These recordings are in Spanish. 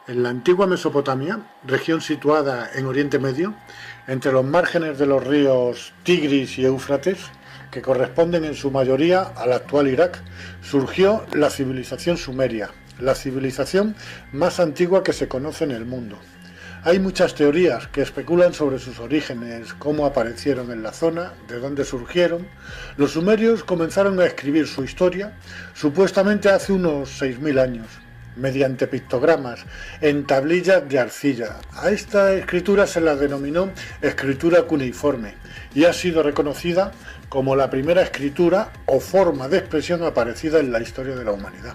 En la antigua Mesopotamia, región situada en Oriente Medio, entre los márgenes de los ríos Tigris y Éufrates, que corresponden en su mayoría al actual Irak, surgió la civilización sumeria, la civilización más antigua que se conoce en el mundo. Hay muchas teorías que especulan sobre sus orígenes, cómo aparecieron en la zona, de dónde surgieron. Los sumerios comenzaron a escribir su historia supuestamente hace unos 6000 años, mediante pictogramas en tablillas de arcilla. A esta escritura se la denominó escritura cuneiforme y ha sido reconocida como la primera escritura o forma de expresión aparecida en la historia de la humanidad.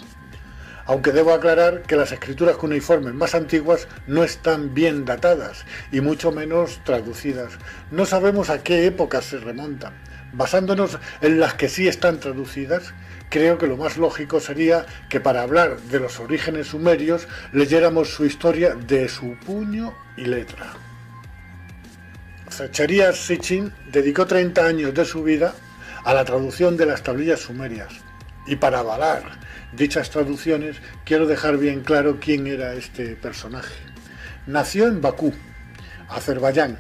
Aunque debo aclarar que las escrituras cuneiformes más antiguas no están bien datadas y mucho menos traducidas. No sabemos a qué épocas se remontan. Basándonos en las que sí están traducidas, creo que lo más lógico sería que para hablar de los orígenes sumerios leyéramos su historia de su puño y letra. Zacharias Sitchin dedicó 30 años de su vida a la traducción de las tablillas sumerias. Y para avalar dichas traducciones, quiero dejar bien claro quién era este personaje. Nació en Bakú, Azerbaiyán,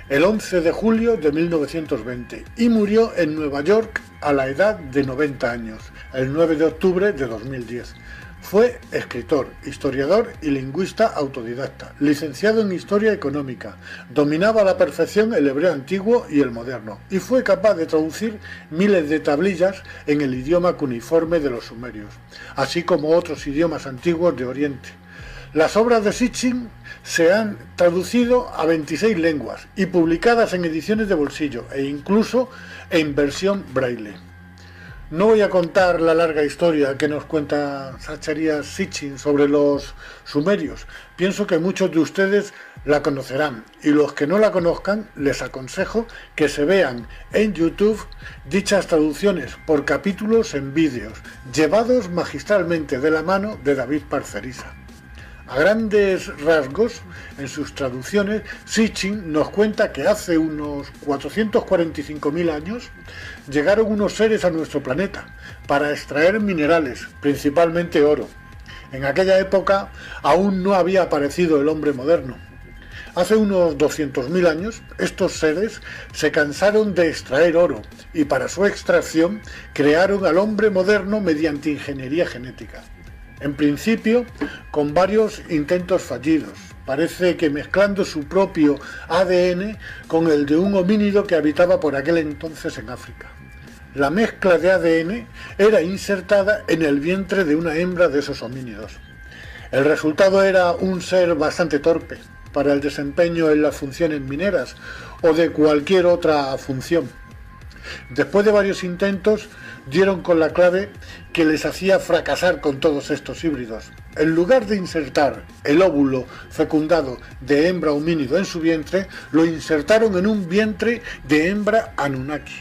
el 11 de julio de 1920 y murió en Nueva York a la edad de 90 años, el 9 de octubre de 2010. Fue escritor, historiador y lingüista autodidacta, licenciado en Historia Económica, dominaba a la perfección el hebreo antiguo y el moderno, y fue capaz de traducir miles de tablillas en el idioma cuneiforme de los sumerios, así como otros idiomas antiguos de Oriente. Las obras de Sitchin se han traducido a 26 lenguas y publicadas en ediciones de bolsillo e incluso en versión braille. No voy a contar la larga historia que nos cuenta Zacharias Sitchin sobre los sumerios. Pienso que muchos de ustedes la conocerán y los que no la conozcan les aconsejo que se vean en YouTube dichas traducciones por capítulos en vídeos, llevados magistralmente de la mano de David Parcerisa. A grandes rasgos, en sus traducciones, Sitchin nos cuenta que hace unos 445.000 años llegaron unos seres a nuestro planeta para extraer minerales, principalmente oro. En aquella época aún no había aparecido el hombre moderno. Hace unos 200.000 años, estos seres se cansaron de extraer oro y para su extracción crearon al hombre moderno mediante ingeniería genética. En principio, con varios intentos fallidos. Parece que mezclando su propio ADN con el de un homínido que habitaba por aquel entonces en África. La mezcla de ADN era insertada en el vientre de una hembra de esos homínidos. El resultado era un ser bastante torpe para el desempeño en las funciones mineras o de cualquier otra función. Después de varios intentos, dieron con la clave que les hacía fracasar con todos estos híbridos. En lugar de insertar el óvulo fecundado de hembra homínido en su vientre, lo insertaron en un vientre de hembra Anunnaki.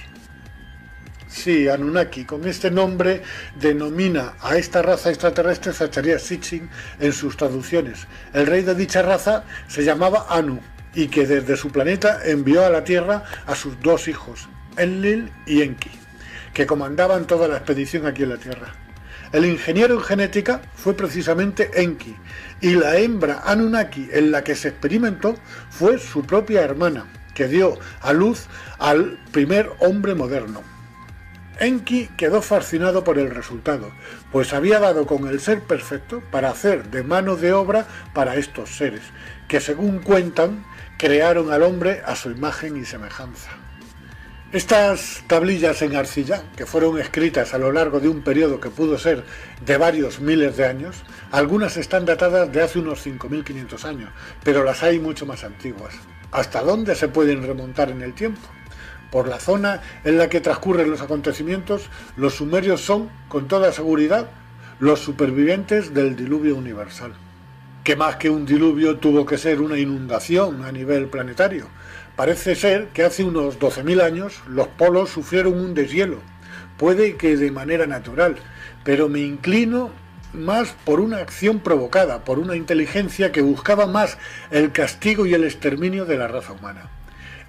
Sí, Anunnaki, con este nombre denomina a esta raza extraterrestre Zacharias Sitchin en sus traducciones. El rey de dicha raza se llamaba Anu y que desde su planeta envió a la Tierra a sus dos hijos, Enlil y Enki, que comandaban toda la expedición aquí en la Tierra. El ingeniero en genética fue precisamente Enki, y la hembra Anunnaki en la que se experimentó fue su propia hermana, que dio a luz al primer hombre moderno. Enki quedó fascinado por el resultado, pues había dado con el ser perfecto para hacer de mano de obra para estos seres, que según cuentan, crearon al hombre a su imagen y semejanza. Estas tablillas en arcilla, que fueron escritas a lo largo de un periodo que pudo ser de varios miles de años, algunas están datadas de hace unos 5.500 años, pero las hay mucho más antiguas. ¿Hasta dónde se pueden remontar en el tiempo? Por la zona en la que transcurren los acontecimientos, los sumerios son, con toda seguridad, los supervivientes del diluvio universal. Que más que un diluvio tuvo que ser una inundación a nivel planetario. Parece ser que hace unos 12.000 años los polos sufrieron un deshielo, puede que de manera natural, pero me inclino más por una acción provocada, por una inteligencia que buscaba más el castigo y el exterminio de la raza humana.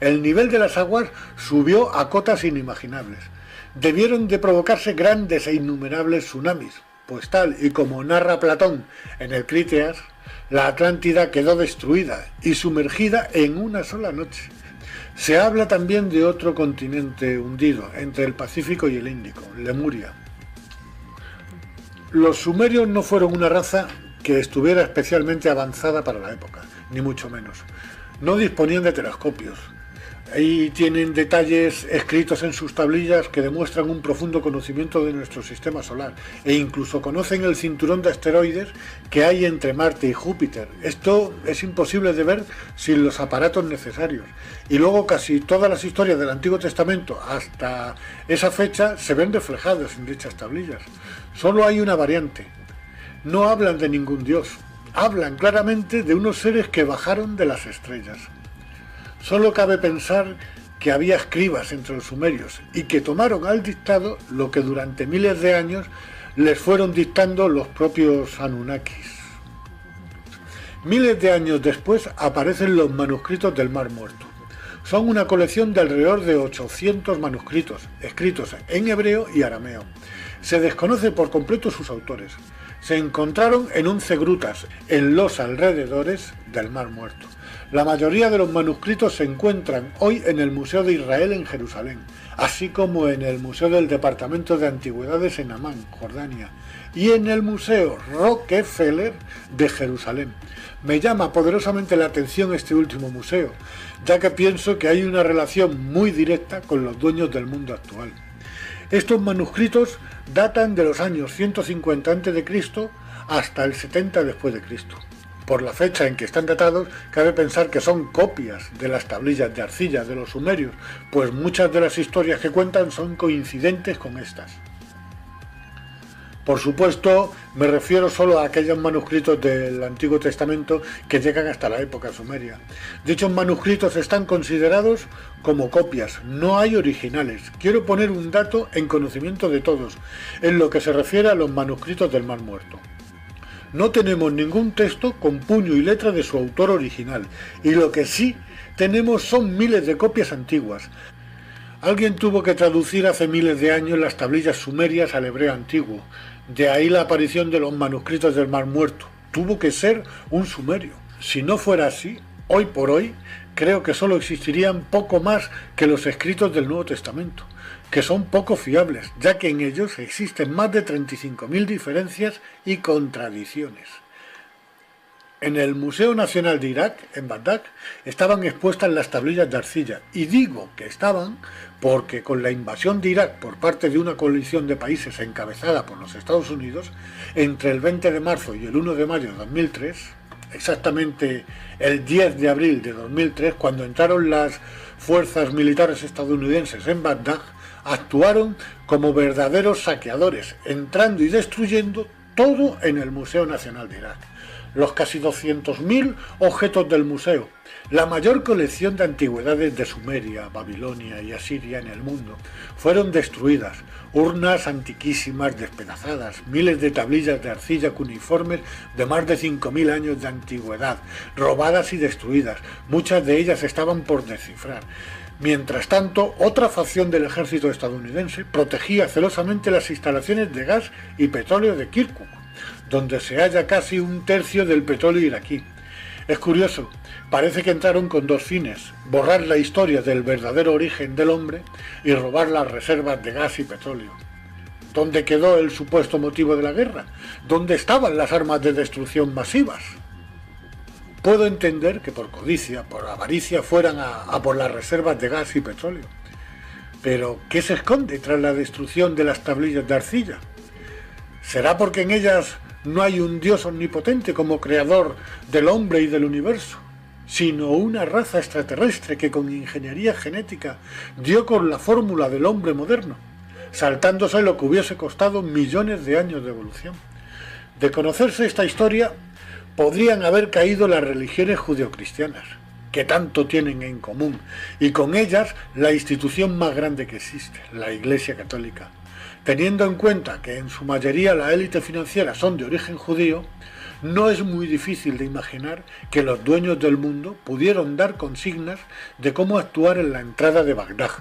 El nivel de las aguas subió a cotas inimaginables. Debieron de provocarse grandes e innumerables tsunamis, pues tal y como narra Platón en el Críteas, La Atlántida quedó destruida y sumergida en una sola noche. Se habla también de otro continente hundido, entre el Pacífico y el Índico, Lemuria. Los sumerios no fueron una raza que estuviera especialmente avanzada para la época, ni mucho menos. No disponían de telescopios. Ahí tienen detalles escritos en sus tablillas que demuestran un profundo conocimiento de nuestro sistema solar e incluso conocen el cinturón de asteroides que hay entre Marte y Júpiter. Esto es imposible de ver sin los aparatos necesarios. Y luego casi todas las historias del Antiguo Testamento hasta esa fecha se ven reflejadas en dichas tablillas. Solo hay una variante. No hablan de ningún dios. Hablan claramente de unos seres que bajaron de las estrellas. Solo cabe pensar que había escribas entre los sumerios y que tomaron al dictado lo que durante miles de años les fueron dictando los propios Anunnakis. Miles de años después aparecen los manuscritos del Mar Muerto. Son una colección de alrededor de 800 manuscritos, escritos en hebreo y arameo. Se desconoce por completo sus autores. Se encontraron en 11 grutas en los alrededores del Mar Muerto. La mayoría de los manuscritos se encuentran hoy en el Museo de Israel en Jerusalén, así como en el Museo del Departamento de Antigüedades en Amán, Jordania, y en el Museo Rockefeller de Jerusalén. Me llama poderosamente la atención este último museo, ya que pienso que hay una relación muy directa con los dueños del mundo actual. Estos manuscritos datan de los años 150 a.C. hasta el 70 después de Cristo. Por la fecha en que están datados, cabe pensar que son copias de las tablillas de arcilla de los sumerios, pues muchas de las historias que cuentan son coincidentes con estas. Por supuesto, me refiero solo a aquellos manuscritos del Antiguo Testamento que llegan hasta la época sumeria. Dichos manuscritos están considerados como copias, no hay originales. Quiero poner un dato en conocimiento de todos, en lo que se refiere a los manuscritos del Mar Muerto. No tenemos ningún texto con puño y letra de su autor original, y lo que sí tenemos son miles de copias antiguas. Alguien tuvo que traducir hace miles de años las tablillas sumerias al hebreo antiguo, de ahí la aparición de los manuscritos del Mar Muerto. Tuvo que ser un sumerio. Si no fuera así, hoy por hoy, creo que solo existirían poco más que los escritos del Nuevo Testamento, que son poco fiables, ya que en ellos existen más de 35.000 diferencias y contradicciones. En el Museo Nacional de Irak, en Bagdad, estaban expuestas las tablillas de arcilla, y digo que estaban porque con la invasión de Irak por parte de una coalición de países encabezada por los Estados Unidos, entre el 20 de marzo y el 1 de mayo de 2003, exactamente el 10 de abril de 2003, cuando entraron las fuerzas militares estadounidenses en Bagdad, actuaron como verdaderos saqueadores, entrando y destruyendo todo en el Museo Nacional de Irak. Los casi 200.000 objetos del museo, la mayor colección de antigüedades de Sumeria, Babilonia y Asiria en el mundo, fueron destruidas. Urnas antiquísimas despedazadas, miles de tablillas de arcilla cuneiformes de más de 5.000 años de antigüedad, robadas y destruidas. Muchas de ellas estaban por descifrar. Mientras tanto, otra facción del ejército estadounidense protegía celosamente las instalaciones de gas y petróleo de Kirkuk, donde se halla casi un tercio del petróleo iraquí. Es curioso, parece que entraron con dos fines: borrar la historia del verdadero origen del hombre y robar las reservas de gas y petróleo. ¿Dónde quedó el supuesto motivo de la guerra? ¿Dónde estaban las armas de destrucción masivas? Puedo entender que por codicia, por avaricia, fueran a por las reservas de gas y petróleo. Pero, ¿qué se esconde tras la destrucción de las tablillas de arcilla? ¿Será porque en ellas no hay un Dios omnipotente como creador del hombre y del universo, sino una raza extraterrestre que con ingeniería genética dio con la fórmula del hombre moderno, saltándose lo que hubiese costado millones de años de evolución? De conocerse esta historia, podrían haber caído las religiones judeocristianas, que tanto tienen en común, y con ellas la institución más grande que existe, la Iglesia Católica. Teniendo en cuenta que en su mayoría la élite financiera son de origen judío, no es muy difícil de imaginar que los dueños del mundo pudieron dar consignas de cómo actuar en la entrada de Bagdad.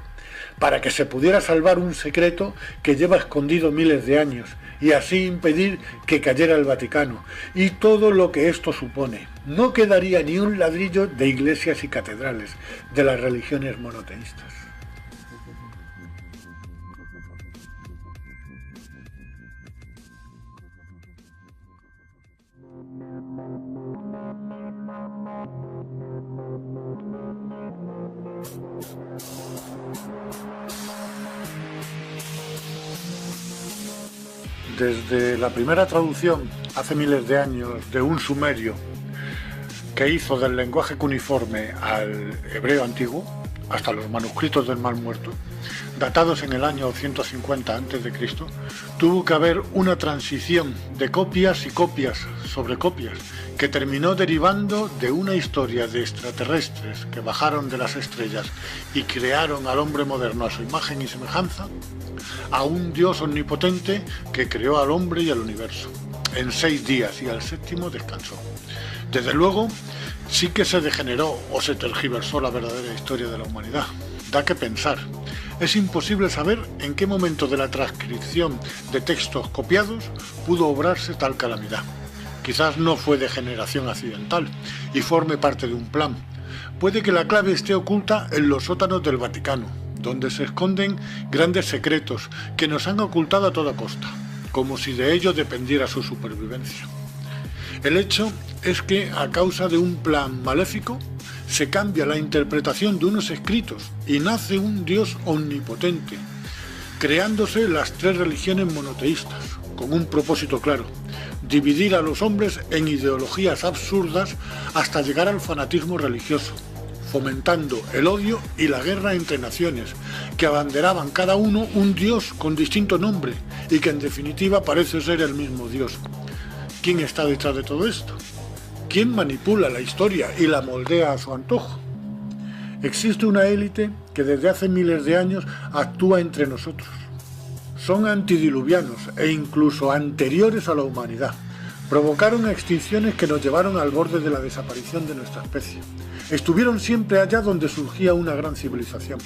para que se pudiera salvar un secreto que lleva escondido miles de años y así impedir que cayera el Vaticano y todo lo que esto supone. No quedaría ni un ladrillo de iglesias y catedrales de las religiones monoteístas. Desde la primera traducción, hace miles de años, de un sumerio que hizo del lenguaje cuneiforme al hebreo antiguo, hasta los manuscritos del Mar Muerto, datados en el año 150 a.C., tuvo que haber una transición de copias y copias sobre copias, que terminó derivando de una historia de extraterrestres que bajaron de las estrellas y crearon al hombre moderno a su imagen y semejanza, a un Dios omnipotente que creó al hombre y al universo en 6 días y al séptimo descansó. Desde luego, sí que se degeneró o se tergiversó la verdadera historia de la humanidad. Da que pensar. Es imposible saber en qué momento de la transcripción de textos copiados pudo obrarse tal calamidad. Quizás no fue degeneración accidental y forme parte de un plan. Puede que la clave esté oculta en los sótanos del Vaticano, donde se esconden grandes secretos que nos han ocultado a toda costa, como si de ello dependiera su supervivencia. El hecho es que, a causa de un plan maléfico, se cambia la interpretación de unos escritos y nace un Dios omnipotente, creándose las 3 religiones monoteístas, con un propósito claro: dividir a los hombres en ideologías absurdas hasta llegar al fanatismo religioso, fomentando el odio y la guerra entre naciones, que abanderaban cada uno un Dios con distinto nombre y que en definitiva parece ser el mismo Dios. ¿Quién está detrás de todo esto? ¿Quién manipula la historia y la moldea a su antojo? Existe una élite que desde hace miles de años actúa entre nosotros. Son antidiluvianos e incluso anteriores a la humanidad. Provocaron extinciones que nos llevaron al borde de la desaparición de nuestra especie. Estuvieron siempre allá donde surgía una gran civilización,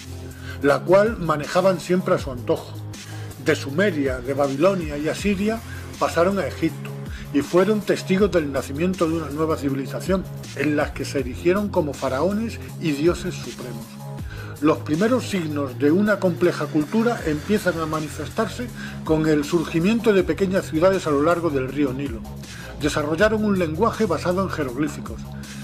la cual manejaban siempre a su antojo. De Sumeria, de Babilonia y Asiria pasaron a Egipto y fueron testigos del nacimiento de una nueva civilización, en la que se erigieron como faraones y dioses supremos. Los primeros signos de una compleja cultura empiezan a manifestarse con el surgimiento de pequeñas ciudades a lo largo del río Nilo. Desarrollaron un lenguaje basado en jeroglíficos.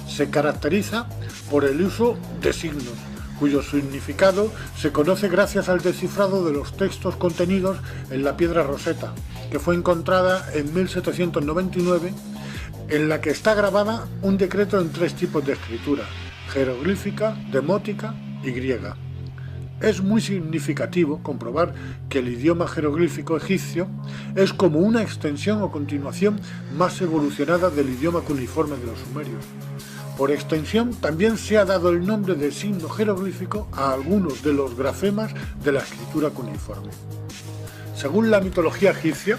Se caracteriza por el uso de signos, cuyo significado se conoce gracias al descifrado de los textos contenidos en la piedra Rosetta, que fue encontrada en 1799, en la que está grabada un decreto en 3 tipos de escritura: jeroglífica, demótica y griega. Es muy significativo comprobar que el idioma jeroglífico egipcio es como una extensión o continuación más evolucionada del idioma cuneiforme de los sumerios. Por extensión, también se ha dado el nombre de signo jeroglífico a algunos de los grafemas de la escritura cuneiforme. Según la mitología egipcia,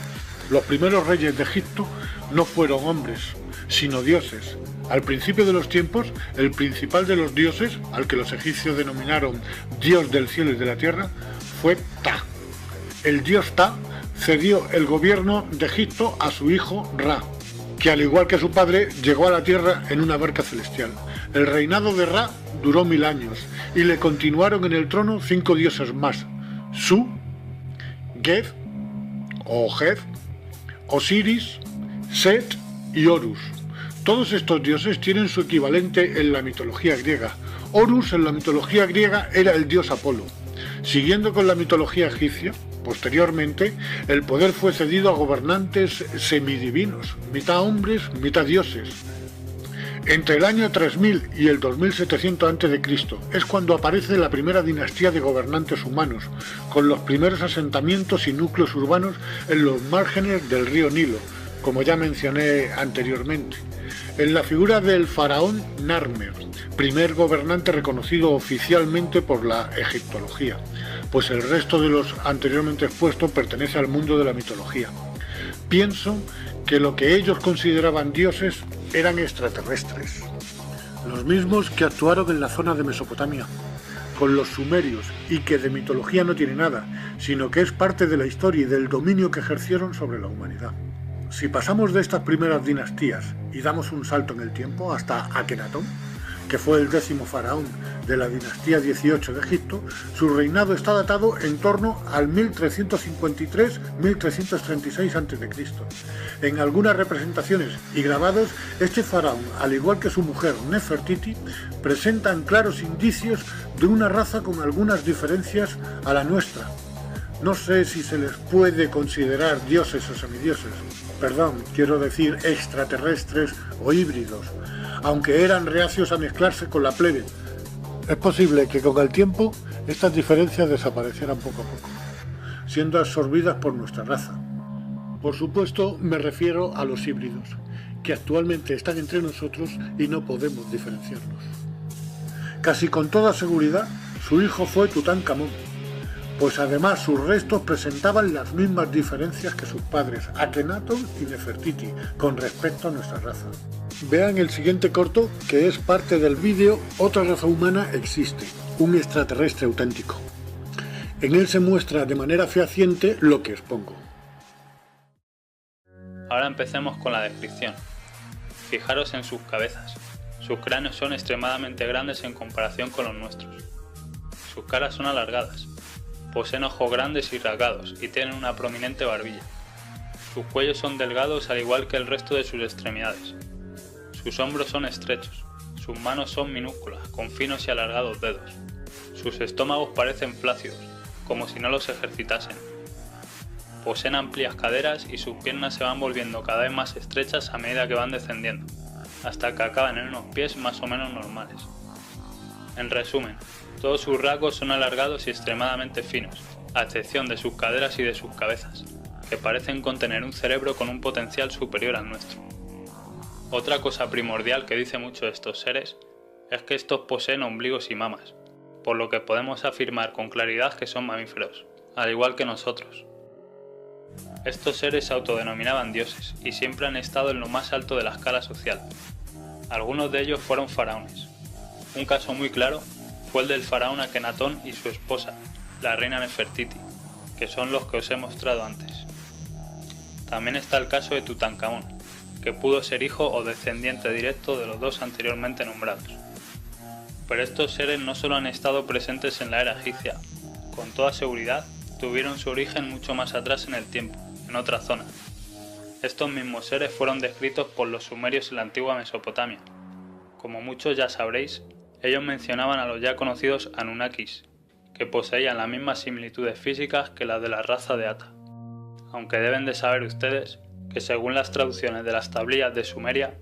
los primeros reyes de Egipto no fueron hombres, sino dioses. Al principio de los tiempos, el principal de los dioses, al que los egipcios denominaron Dios del cielo y de la tierra, fue Ptah. El dios Ptah cedió el gobierno de Egipto a su hijo Ra, que al igual que su padre llegó a la tierra en una barca celestial. El reinado de Ra duró 1000 años y le continuaron en el trono 5 dioses más: Su, Geb o Geb, Osiris, Set y Horus. Todos estos dioses tienen su equivalente en la mitología griega. Horus en la mitología griega era el dios Apolo. Siguiendo con la mitología egipcia, posteriormente el poder fue cedido a gobernantes semidivinos, mitad hombres, mitad dioses. Entre el año 3000 y el 2700 a.C. es cuando aparece la primera dinastía de gobernantes humanos, con los primeros asentamientos y núcleos urbanos en los márgenes del río Nilo, como ya mencioné anteriormente, en la figura del faraón Narmer, primer gobernante reconocido oficialmente por la egiptología, pues el resto de los anteriormente expuestos pertenece al mundo de la mitología. Pienso que lo que ellos consideraban dioses eran extraterrestres, los mismos que actuaron en la zona de Mesopotamia. con los sumerios y que de mitología no tiene nada, sino que es parte de la historia y del dominio que ejercieron sobre la humanidad. Si pasamos de estas primeras dinastías y damos un salto en el tiempo hasta Akenatón, que fue el 10º faraón de la dinastía 18 de Egipto, su reinado está datado en torno al 1353-1336 a.C. En algunas representaciones y grabados, este faraón, al igual que su mujer Nefertiti, presentan claros indicios de una raza con algunas diferencias a la nuestra. No sé si se les puede considerar dioses o semidioses, perdón, quiero decir extraterrestres o híbridos, aunque eran reacios a mezclarse con la plebe. Es posible que con el tiempo estas diferencias desaparecieran poco a poco, siendo absorbidas por nuestra raza. Por supuesto, me refiero a los híbridos, que actualmente están entre nosotros y no podemos diferenciarlos. Casi con toda seguridad, su hijo fue Tutankamón, pues además sus restos presentaban las mismas diferencias que sus padres Akenatón y Nefertiti con respecto a nuestra raza. Vean el siguiente corto, que es parte del vídeo Otra raza humana existe, un extraterrestre auténtico. En él se muestra de manera fehaciente lo que expongo. Ahora empecemos con la descripción. Fijaros en sus cabezas. Sus cráneos son extremadamente grandes en comparación con los nuestros. Sus caras son alargadas. Poseen ojos grandes y rasgados y tienen una prominente barbilla. Sus cuellos son delgados al igual que el resto de sus extremidades. Sus hombros son estrechos. Sus manos son minúsculas, con finos y alargados dedos. Sus estómagos parecen flácidos, como si no los ejercitasen. Poseen amplias caderas y sus piernas se van volviendo cada vez más estrechas a medida que van descendiendo, hasta que acaban en unos pies más o menos normales. En resumen, todos sus rasgos son alargados y extremadamente finos, a excepción de sus caderas y de sus cabezas, que parecen contener un cerebro con un potencial superior al nuestro. Otra cosa primordial que dice mucho de estos seres es que estos poseen ombligos y mamas, por lo que podemos afirmar con claridad que son mamíferos, al igual que nosotros. Estos seres se autodenominaban dioses y siempre han estado en lo más alto de la escala social. Algunos de ellos fueron faraones. Un caso muy claro fue el del faraón Akenatón y su esposa, la reina Nefertiti, que son los que os he mostrado antes. También está el caso de Tutankamón, que pudo ser hijo o descendiente directo de los dos anteriormente nombrados. Pero estos seres no solo han estado presentes en la era egipcia, con toda seguridad tuvieron su origen mucho más atrás en el tiempo, en otra zona. Estos mismos seres fueron descritos por los sumerios en la antigua Mesopotamia. Como muchos ya sabréis, ellos mencionaban a los ya conocidos Anunnakis, que poseían las mismas similitudes físicas que las de la raza de Ata. Aunque deben de saber ustedes que según las traducciones de las tablillas de Sumeria,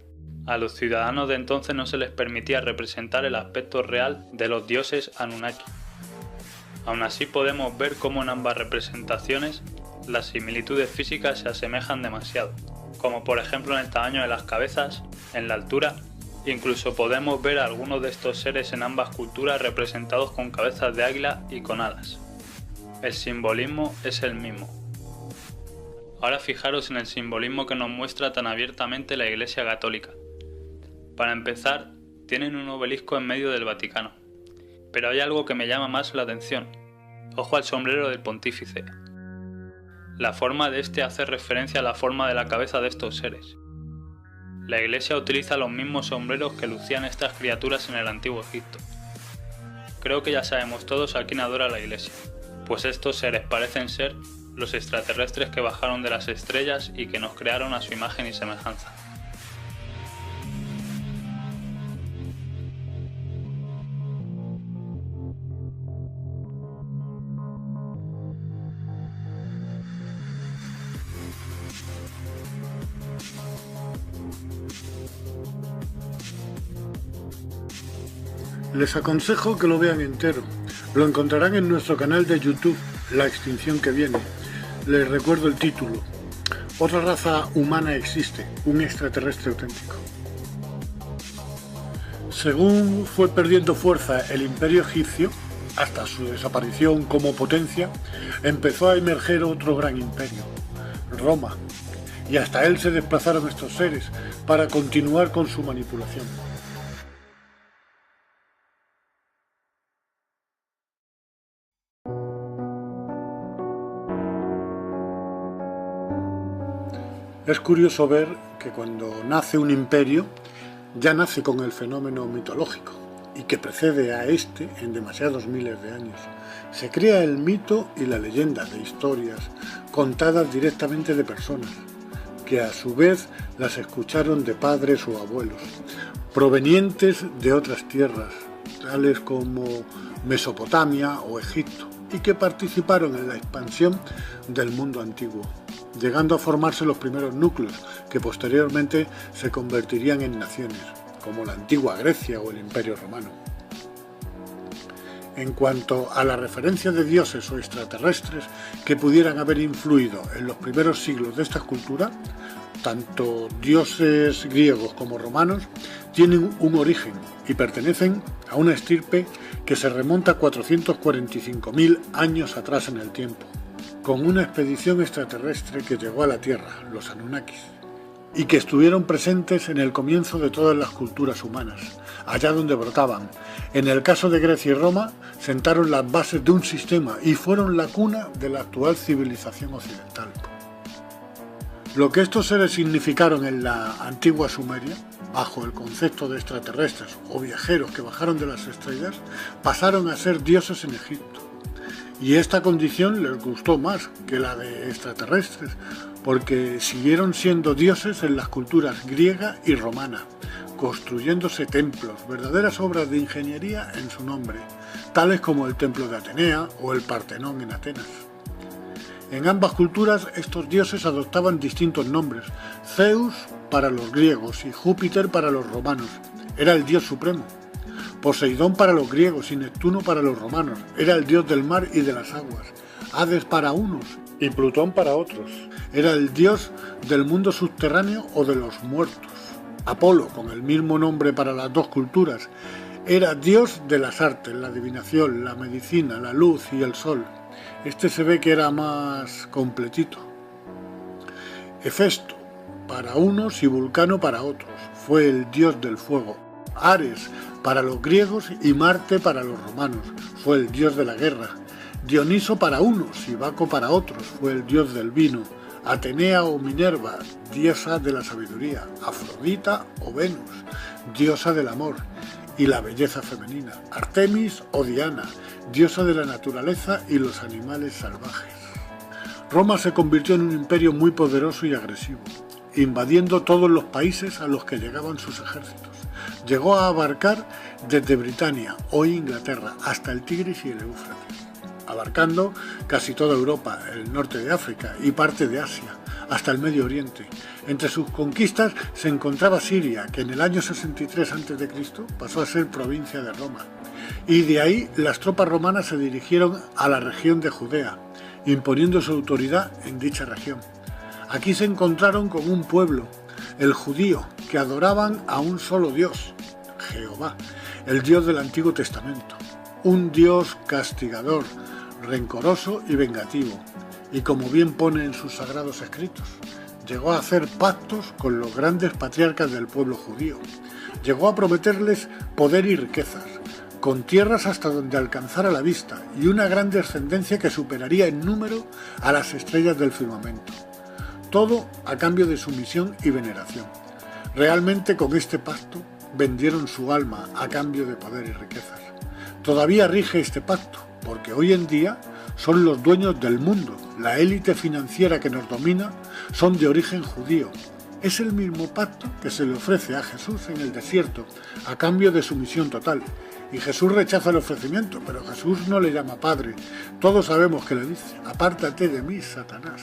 a los ciudadanos de entonces no se les permitía representar el aspecto real de los dioses Anunnaki. Aún así podemos ver cómo en ambas representaciones las similitudes físicas se asemejan demasiado, como por ejemplo en el tamaño de las cabezas, en la altura. Incluso podemos ver a algunos de estos seres en ambas culturas representados con cabezas de águila y con alas. El simbolismo es el mismo. Ahora fijaros en el simbolismo que nos muestra tan abiertamente la Iglesia Católica. Para empezar, tienen un obelisco en medio del Vaticano. Pero hay algo que me llama más la atención. Ojo al sombrero del pontífice. La forma de este hace referencia a la forma de la cabeza de estos seres. La Iglesia utiliza los mismos sombreros que lucían estas criaturas en el antiguo Egipto. Creo que ya sabemos todos a quién adora la Iglesia, pues estos seres parecen ser los extraterrestres que bajaron de las estrellas y que nos crearon a su imagen y semejanza. Les aconsejo que lo vean entero. Lo encontrarán en nuestro canal de YouTube, La Extinción que Viene. Les recuerdo el título. Otra raza humana existe, un extraterrestre auténtico. Según fue perdiendo fuerza el imperio egipcio, hasta su desaparición como potencia, empezó a emerger otro gran imperio, Roma, y hasta él se desplazaron estos seres para continuar con su manipulación. Es curioso ver que cuando nace un imperio, ya nace con el fenómeno mitológico y que precede a este en demasiados miles de años. Se crea el mito y la leyenda de historias contadas directamente de personas, que a su vez las escucharon de padres o abuelos, provenientes de otras tierras, tales como Mesopotamia o Egipto, y que participaron en la expansión del mundo antiguo, llegando a formarse los primeros núcleos que posteriormente se convertirían en naciones, como la antigua Grecia o el Imperio Romano. En cuanto a la referencia de dioses o extraterrestres que pudieran haber influido en los primeros siglos de esta cultura, tanto dioses griegos como romanos tienen un origen y pertenecen a una estirpe que se remonta a 445.000 años atrás en el tiempo, con una expedición extraterrestre que llegó a la Tierra, los Anunnakis, y que estuvieron presentes en el comienzo de todas las culturas humanas, allá donde brotaban. En el caso de Grecia y Roma, sentaron las bases de un sistema y fueron la cuna de la actual civilización occidental. Lo que estos seres significaron en la antigua Sumeria, bajo el concepto de extraterrestres o viajeros que bajaron de las estrellas, pasaron a ser dioses en Egipto. Y esta condición les gustó más que la de extraterrestres, porque siguieron siendo dioses en las culturas griega y romana, construyéndose templos, verdaderas obras de ingeniería en su nombre, tales como el templo de Atenea o el Partenón en Atenas. En ambas culturas estos dioses adoptaban distintos nombres. Zeus para los griegos y Júpiter para los romanos, era el dios supremo. Poseidón para los griegos y Neptuno para los romanos, era el dios del mar y de las aguas. Hades para unos y Plutón para otros, era el dios del mundo subterráneo o de los muertos. Apolo, con el mismo nombre para las dos culturas, era dios de las artes, la adivinación, la medicina, la luz y el sol. Este se ve que era más completito. Hefesto para unos y Vulcano para otros, fue el dios del fuego. Ares para los griegos y Marte para los romanos, fue el dios de la guerra. Dioniso para unos y Baco para otros, fue el dios del vino. Atenea o Minerva, diosa de la sabiduría. Afrodita o Venus, diosa del amor y la belleza femenina. Artemis o Diana, diosa de la naturaleza y los animales salvajes. Roma se convirtió en un imperio muy poderoso y agresivo, invadiendo todos los países a los que llegaban sus ejércitos. Llegó a abarcar desde Britania, hoy Inglaterra, hasta el Tigris y el Éufrates, abarcando casi toda Europa, el norte de África y parte de Asia, hasta el Medio Oriente. Entre sus conquistas se encontraba Siria, que en el año 63 a.C. pasó a ser provincia de Roma, y de ahí las tropas romanas se dirigieron a la región de Judea, imponiendo su autoridad en dicha región. Aquí se encontraron con un pueblo, el judío, que adoraban a un solo Dios, Jehová, el Dios del Antiguo Testamento, un Dios castigador, rencoroso y vengativo, y como bien pone en sus sagrados escritos, llegó a hacer pactos con los grandes patriarcas del pueblo judío, llegó a prometerles poder y riquezas, con tierras hasta donde alcanzara la vista y una gran descendencia que superaría en número a las estrellas del firmamento. Todo a cambio de sumisión y veneración. Realmente con este pacto vendieron su alma a cambio de poder y riquezas. Todavía rige este pacto, porque hoy en día son los dueños del mundo. La élite financiera que nos domina son de origen judío. Es el mismo pacto que se le ofrece a Jesús en el desierto, a cambio de sumisión total. Y Jesús rechaza el ofrecimiento, pero Jesús no le llama Padre. Todos sabemos que le dice: apártate de mí, Satanás.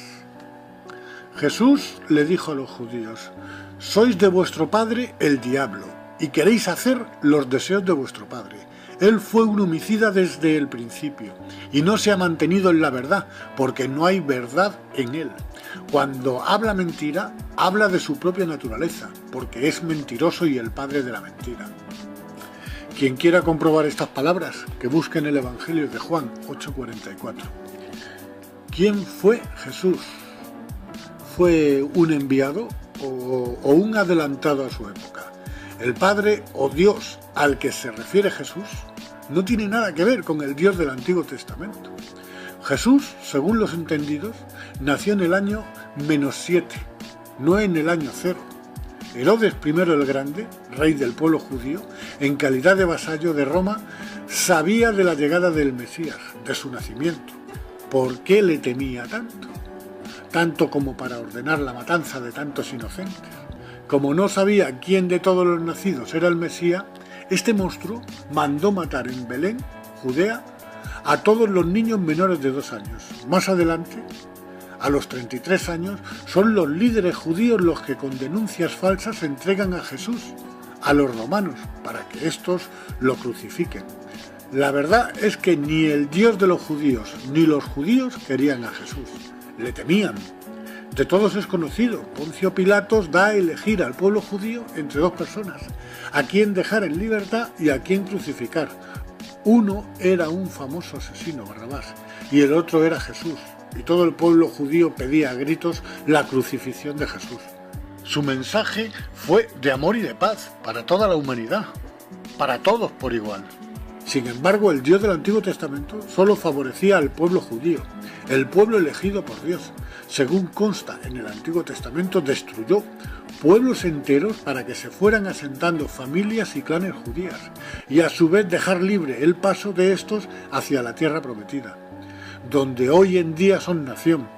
Jesús le dijo a los judíos: sois de vuestro padre el diablo, y queréis hacer los deseos de vuestro padre. Él fue un homicida desde el principio, y no se ha mantenido en la verdad, porque no hay verdad en él. Cuando habla mentira, habla de su propia naturaleza, porque es mentiroso y el padre de la mentira. Quien quiera comprobar estas palabras, que busque en el Evangelio de Juan 8:44. ¿Quién fue Jesús? ¿Fue un enviado o un adelantado a su época? El Padre o Dios al que se refiere Jesús no tiene nada que ver con el Dios del Antiguo Testamento. Jesús, según los entendidos, nació en el año -7 no en el año cero. Herodes I el Grande, rey del pueblo judío, en calidad de vasallo de Roma, sabía de la llegada del Mesías, de su nacimiento. ¿Por qué le temía tanto? Tanto como para ordenar la matanza de tantos inocentes. Como no sabía quién de todos los nacidos era el Mesías, este monstruo mandó matar en Belén, Judea, a todos los niños menores de 2 años. Más adelante, a los 33 años, son los líderes judíos los que con denuncias falsas entregan a Jesús a los romanos para que éstos lo crucifiquen. La verdad es que ni el Dios de los judíos ni los judíos querían a Jesús, le temían. De todos es conocido, Poncio Pilatos da a elegir al pueblo judío entre 2 personas, a quien dejar en libertad y a quien crucificar. Uno era un famoso asesino, Barrabás, y el otro era Jesús, y todo el pueblo judío pedía a gritos la crucifixión de Jesús. Su mensaje fue de amor y de paz para toda la humanidad, para todos por igual. Sin embargo, el Dios del Antiguo Testamento solo favorecía al pueblo judío, el pueblo elegido por Dios. Según consta en el Antiguo Testamento, destruyó pueblos enteros para que se fueran asentando familias y clanes judías, y a su vez dejar libre el paso de estos hacia la tierra prometida, donde hoy en día son nación,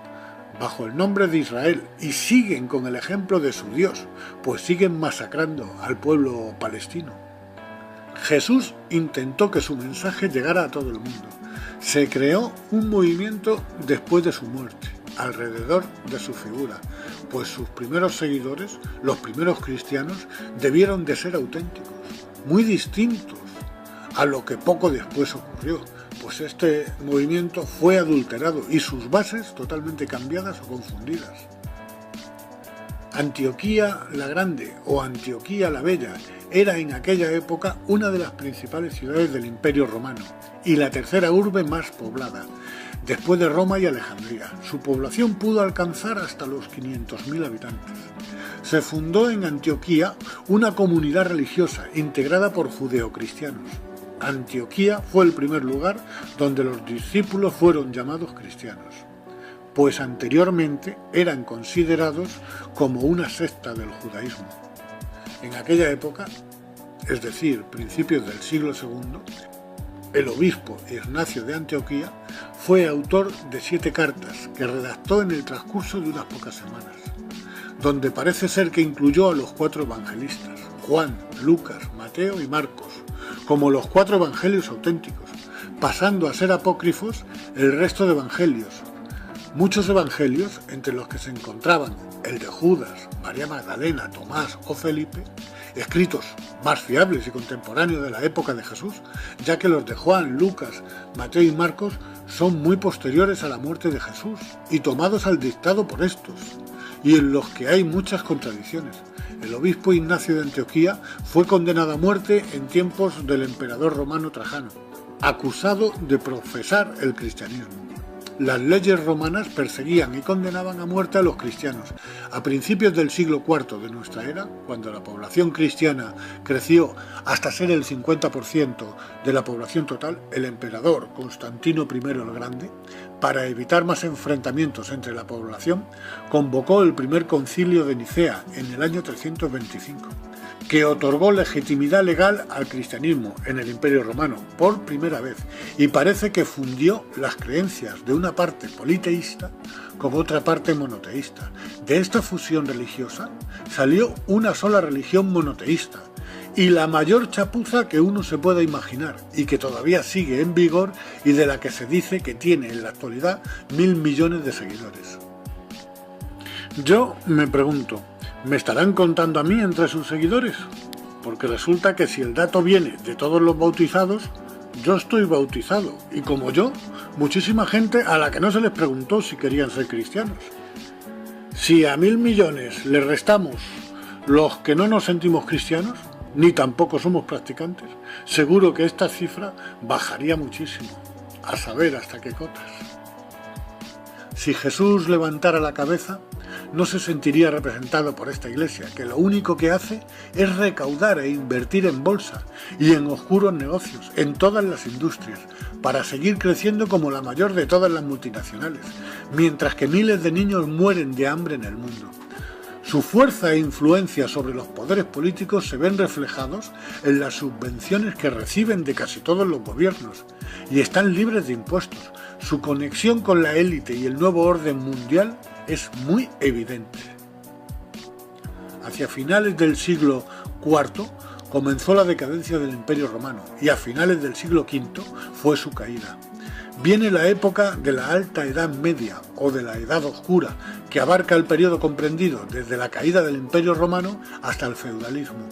bajo el nombre de Israel, y siguen con el ejemplo de su Dios, pues siguen masacrando al pueblo palestino. Jesús intentó que su mensaje llegara a todo el mundo. Se creó un movimiento después de su muerte, alrededor de su figura, pues sus primeros seguidores, los primeros cristianos, debieron de ser auténticos, muy distintos a lo que poco después ocurrió, pues este movimiento fue adulterado y sus bases totalmente cambiadas o confundidas. Antioquía la Grande o Antioquía la Bella era en aquella época una de las principales ciudades del Imperio Romano y la tercera urbe más poblada, después de Roma y Alejandría. Su población pudo alcanzar hasta los 500.000 habitantes. Se fundó en Antioquía una comunidad religiosa integrada por judeocristianos. Antioquía fue el primer lugar donde los discípulos fueron llamados cristianos, pues anteriormente eran considerados como una secta del judaísmo. En aquella época, es decir, principios del siglo II, el obispo Ignacio de Antioquía fue autor de 7 cartas que redactó en el transcurso de unas pocas semanas, donde parece ser que incluyó a los 4 evangelistas, Juan, Lucas, Mateo y Marcos, como los 4 evangelios auténticos, pasando a ser apócrifos el resto de evangelios. Muchos evangelios, entre los que se encontraban el de Judas, María Magdalena, Tomás o Felipe, escritos más fiables y contemporáneos de la época de Jesús, ya que los de Juan, Lucas, Mateo y Marcos son muy posteriores a la muerte de Jesús y tomados al dictado por estos, y en los que hay muchas contradicciones. El obispo Ignacio de Antioquía fue condenado a muerte en tiempos del emperador romano Trajano, acusado de profesar el cristianismo. Las leyes romanas perseguían y condenaban a muerte a los cristianos. A principios del siglo IV de nuestra era, cuando la población cristiana creció hasta ser el 50% de la población total, el emperador Constantino I el Grande, para evitar más enfrentamientos entre la población, convocó el primer concilio de Nicea en el año 325, que otorgó legitimidad legal al cristianismo en el Imperio Romano por primera vez, y parece que fundió las creencias de una parte politeísta con otra parte monoteísta. De esta fusión religiosa salió una sola religión monoteísta, y la mayor chapuza que uno se pueda imaginar, y que todavía sigue en vigor y de la que se dice que tiene en la actualidad 1.000 millones de seguidores. Yo me pregunto, ¿me estarán contando a mí entre sus seguidores? Porque resulta que si el dato viene de todos los bautizados, yo estoy bautizado, y como yo, muchísima gente a la que no se les preguntó si querían ser cristianos. Si a 1.000 millones le restamos los que no nos sentimos cristianos, ni tampoco somos practicantes, seguro que esta cifra bajaría muchísimo, a saber hasta qué cotas. Si Jesús levantara la cabeza, no se sentiría representado por esta iglesia, que lo único que hace es recaudar e invertir en bolsa y en oscuros negocios, en todas las industrias, para seguir creciendo como la mayor de todas las multinacionales, mientras que miles de niños mueren de hambre en el mundo. Su fuerza e influencia sobre los poderes políticos se ven reflejados en las subvenciones que reciben de casi todos los gobiernos y están libres de impuestos. Su conexión con la élite y el nuevo orden mundial es muy evidente. Hacia finales del siglo IV comenzó la decadencia del Imperio Romano y a finales del siglo V fue su caída. Viene la época de la Alta Edad Media o de la Edad Oscura, que abarca el periodo comprendido desde la caída del Imperio Romano hasta el feudalismo.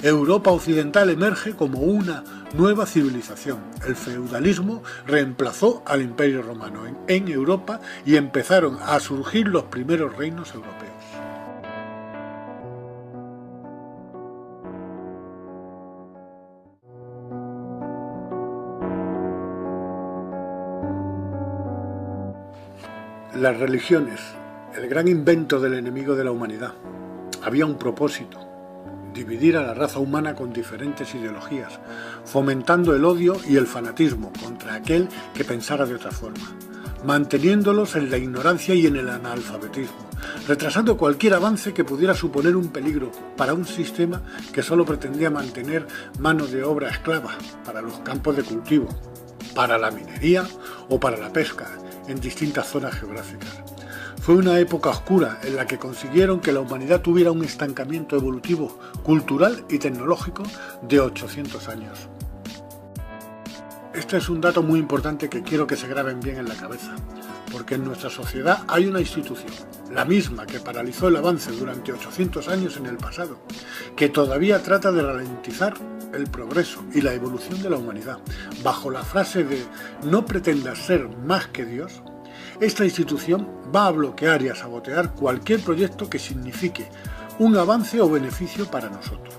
Europa occidental emerge como una nueva civilización. El feudalismo reemplazó al Imperio Romano en Europa y empezaron a surgir los primeros reinos europeos. Las religiones, el gran invento del enemigo de la humanidad. Había un propósito: dividir a la raza humana con diferentes ideologías, fomentando el odio y el fanatismo contra aquel que pensara de otra forma, manteniéndolos en la ignorancia y en el analfabetismo, retrasando cualquier avance que pudiera suponer un peligro para un sistema que solo pretendía mantener mano de obra esclava para los campos de cultivo, para la minería o para la pesca en distintas zonas geográficas. Fue una época oscura en la que consiguieron que la humanidad tuviera un estancamiento evolutivo, cultural y tecnológico de 800 años. Este es un dato muy importante que quiero que se graben bien en la cabeza, porque en nuestra sociedad hay una institución, la misma que paralizó el avance durante 800 años en el pasado, que todavía trata de ralentizar el progreso y la evolución de la humanidad, bajo la frase de «no pretendas ser más que Dios». Esta institución va a bloquear y a sabotear cualquier proyecto que signifique un avance o beneficio para nosotros.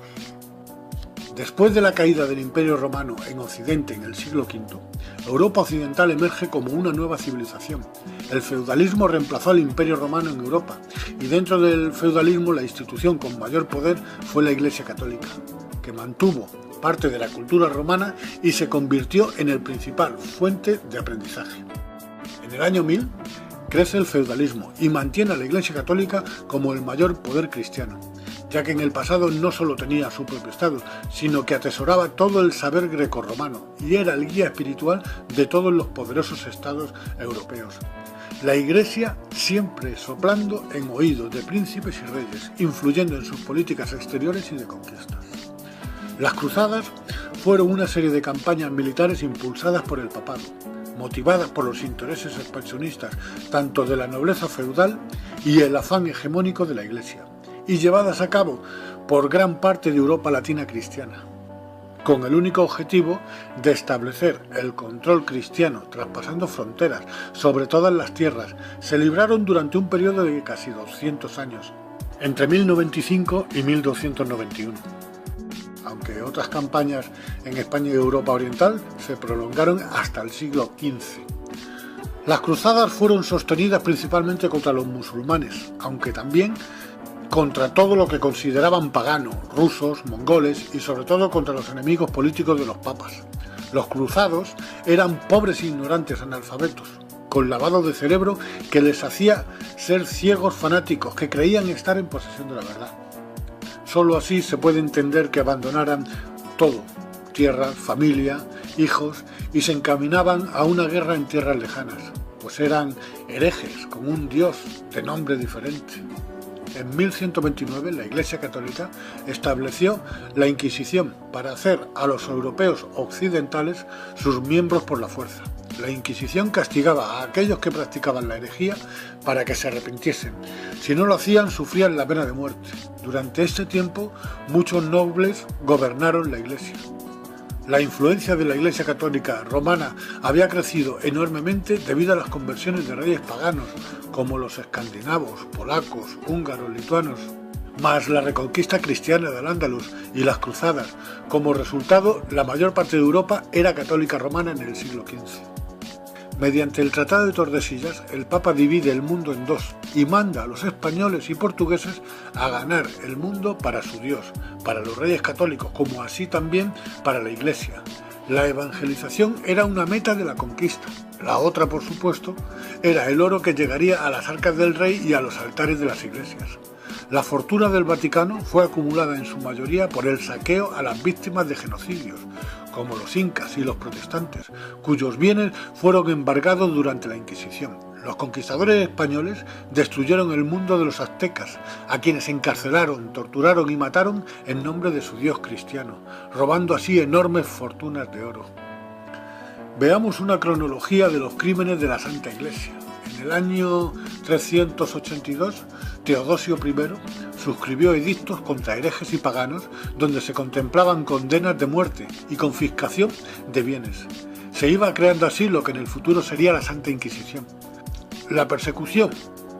Después de la caída del Imperio Romano en Occidente en el siglo V, Europa occidental emerge como una nueva civilización. El feudalismo reemplazó al Imperio Romano en Europa y dentro del feudalismo la institución con mayor poder fue la Iglesia Católica, que mantuvo parte de la cultura romana y se convirtió en el principal fuente de aprendizaje. En el año 1000 crece el feudalismo y mantiene a la Iglesia Católica como el mayor poder cristiano, ya que en el pasado no solo tenía su propio Estado, sino que atesoraba todo el saber grecorromano y era el guía espiritual de todos los poderosos estados europeos. La Iglesia siempre soplando en oídos de príncipes y reyes, influyendo en sus políticas exteriores y de conquistas. Las cruzadas fueron una serie de campañas militares impulsadas por el papado, motivadas por los intereses expansionistas tanto de la nobleza feudal y el afán hegemónico de la Iglesia, y llevadas a cabo por gran parte de Europa latina cristiana, con el único objetivo de establecer el control cristiano traspasando fronteras sobre todas las tierras. Se libraron durante un periodo de casi 200 años, entre 1095 y 1291. Aunque otras campañas en España y Europa Oriental se prolongaron hasta el siglo XV. Las cruzadas fueron sostenidas principalmente contra los musulmanes, aunque también contra todo lo que consideraban pagano, rusos, mongoles y sobre todo contra los enemigos políticos de los papas. Los cruzados eran pobres e ignorantes analfabetos, con lavado de cerebro que les hacía ser ciegos fanáticos que creían estar en posesión de la verdad. Solo así se puede entender que abandonaran todo, tierras, familia, hijos, y se encaminaban a una guerra en tierras lejanas, pues eran herejes con un dios de nombre diferente. En 1129 la Iglesia Católica estableció la Inquisición para hacer a los europeos occidentales sus miembros por la fuerza. La Inquisición castigaba a aquellos que practicaban la herejía para que se arrepintiesen. Si no lo hacían, sufrían la pena de muerte. Durante este tiempo, muchos nobles gobernaron la Iglesia. La influencia de la Iglesia Católica romana había crecido enormemente debido a las conversiones de reyes paganos, como los escandinavos, polacos, húngaros, lituanos, más la reconquista cristiana del Al-Ándalus y las cruzadas. Como resultado, la mayor parte de Europa era católica romana en el siglo XV. Mediante el Tratado de Tordesillas, el Papa divide el mundo en dos y manda a los españoles y portugueses a ganar el mundo para su Dios, para los reyes católicos, como así también para la Iglesia. La evangelización era una meta de la conquista. La otra, por supuesto, era el oro que llegaría a las arcas del rey y a los altares de las iglesias. La fortuna del Vaticano fue acumulada en su mayoría por el saqueo a las víctimas de genocidios, como los incas y los protestantes, cuyos bienes fueron embargados durante la Inquisición. Los conquistadores españoles destruyeron el mundo de los aztecas, a quienes encarcelaron, torturaron y mataron en nombre de su dios cristiano, robando así enormes fortunas de oro. Veamos una cronología de los crímenes de la Santa Iglesia. En el año 382, Teodosio I suscribió edictos contra herejes y paganos donde se contemplaban condenas de muerte y confiscación de bienes. Se iba creando así lo que en el futuro sería la Santa Inquisición. La persecución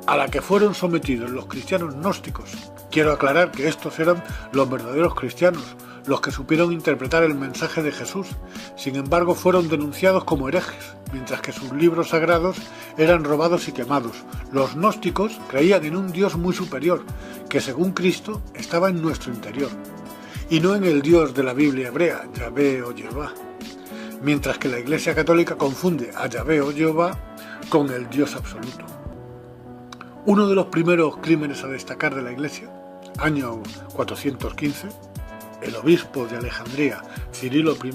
a la que fueron sometidos los cristianos gnósticos, quiero aclarar que estos eran los verdaderos cristianos, los que supieron interpretar el mensaje de Jesús, sin embargo fueron denunciados como herejes, mientras que sus libros sagrados eran robados y quemados. Los gnósticos creían en un Dios muy superior, que según Cristo estaba en nuestro interior, y no en el Dios de la Biblia hebrea, Yahvé o Jehová, mientras que la Iglesia Católica confunde a Yahvé o Jehová con el Dios absoluto. Uno de los primeros crímenes a destacar de la Iglesia, año 415, el obispo de Alejandría, Cirilo I,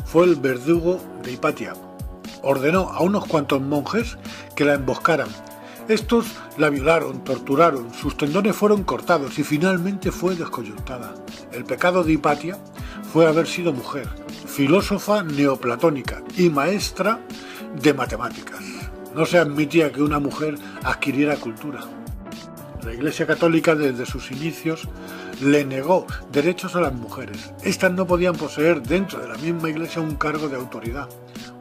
fue el verdugo de Hipatia. Ordenó a unos cuantos monjes que la emboscaran. Estos la violaron, torturaron, sus tendones fueron cortados y finalmente fue descoyuntada. El pecado de Hipatia fue haber sido mujer, filósofa neoplatónica y maestra de matemáticas. No se admitía que una mujer adquiriera cultura. La Iglesia Católica desde sus inicios le negó derechos a las mujeres. Estas no podían poseer dentro de la misma Iglesia un cargo de autoridad.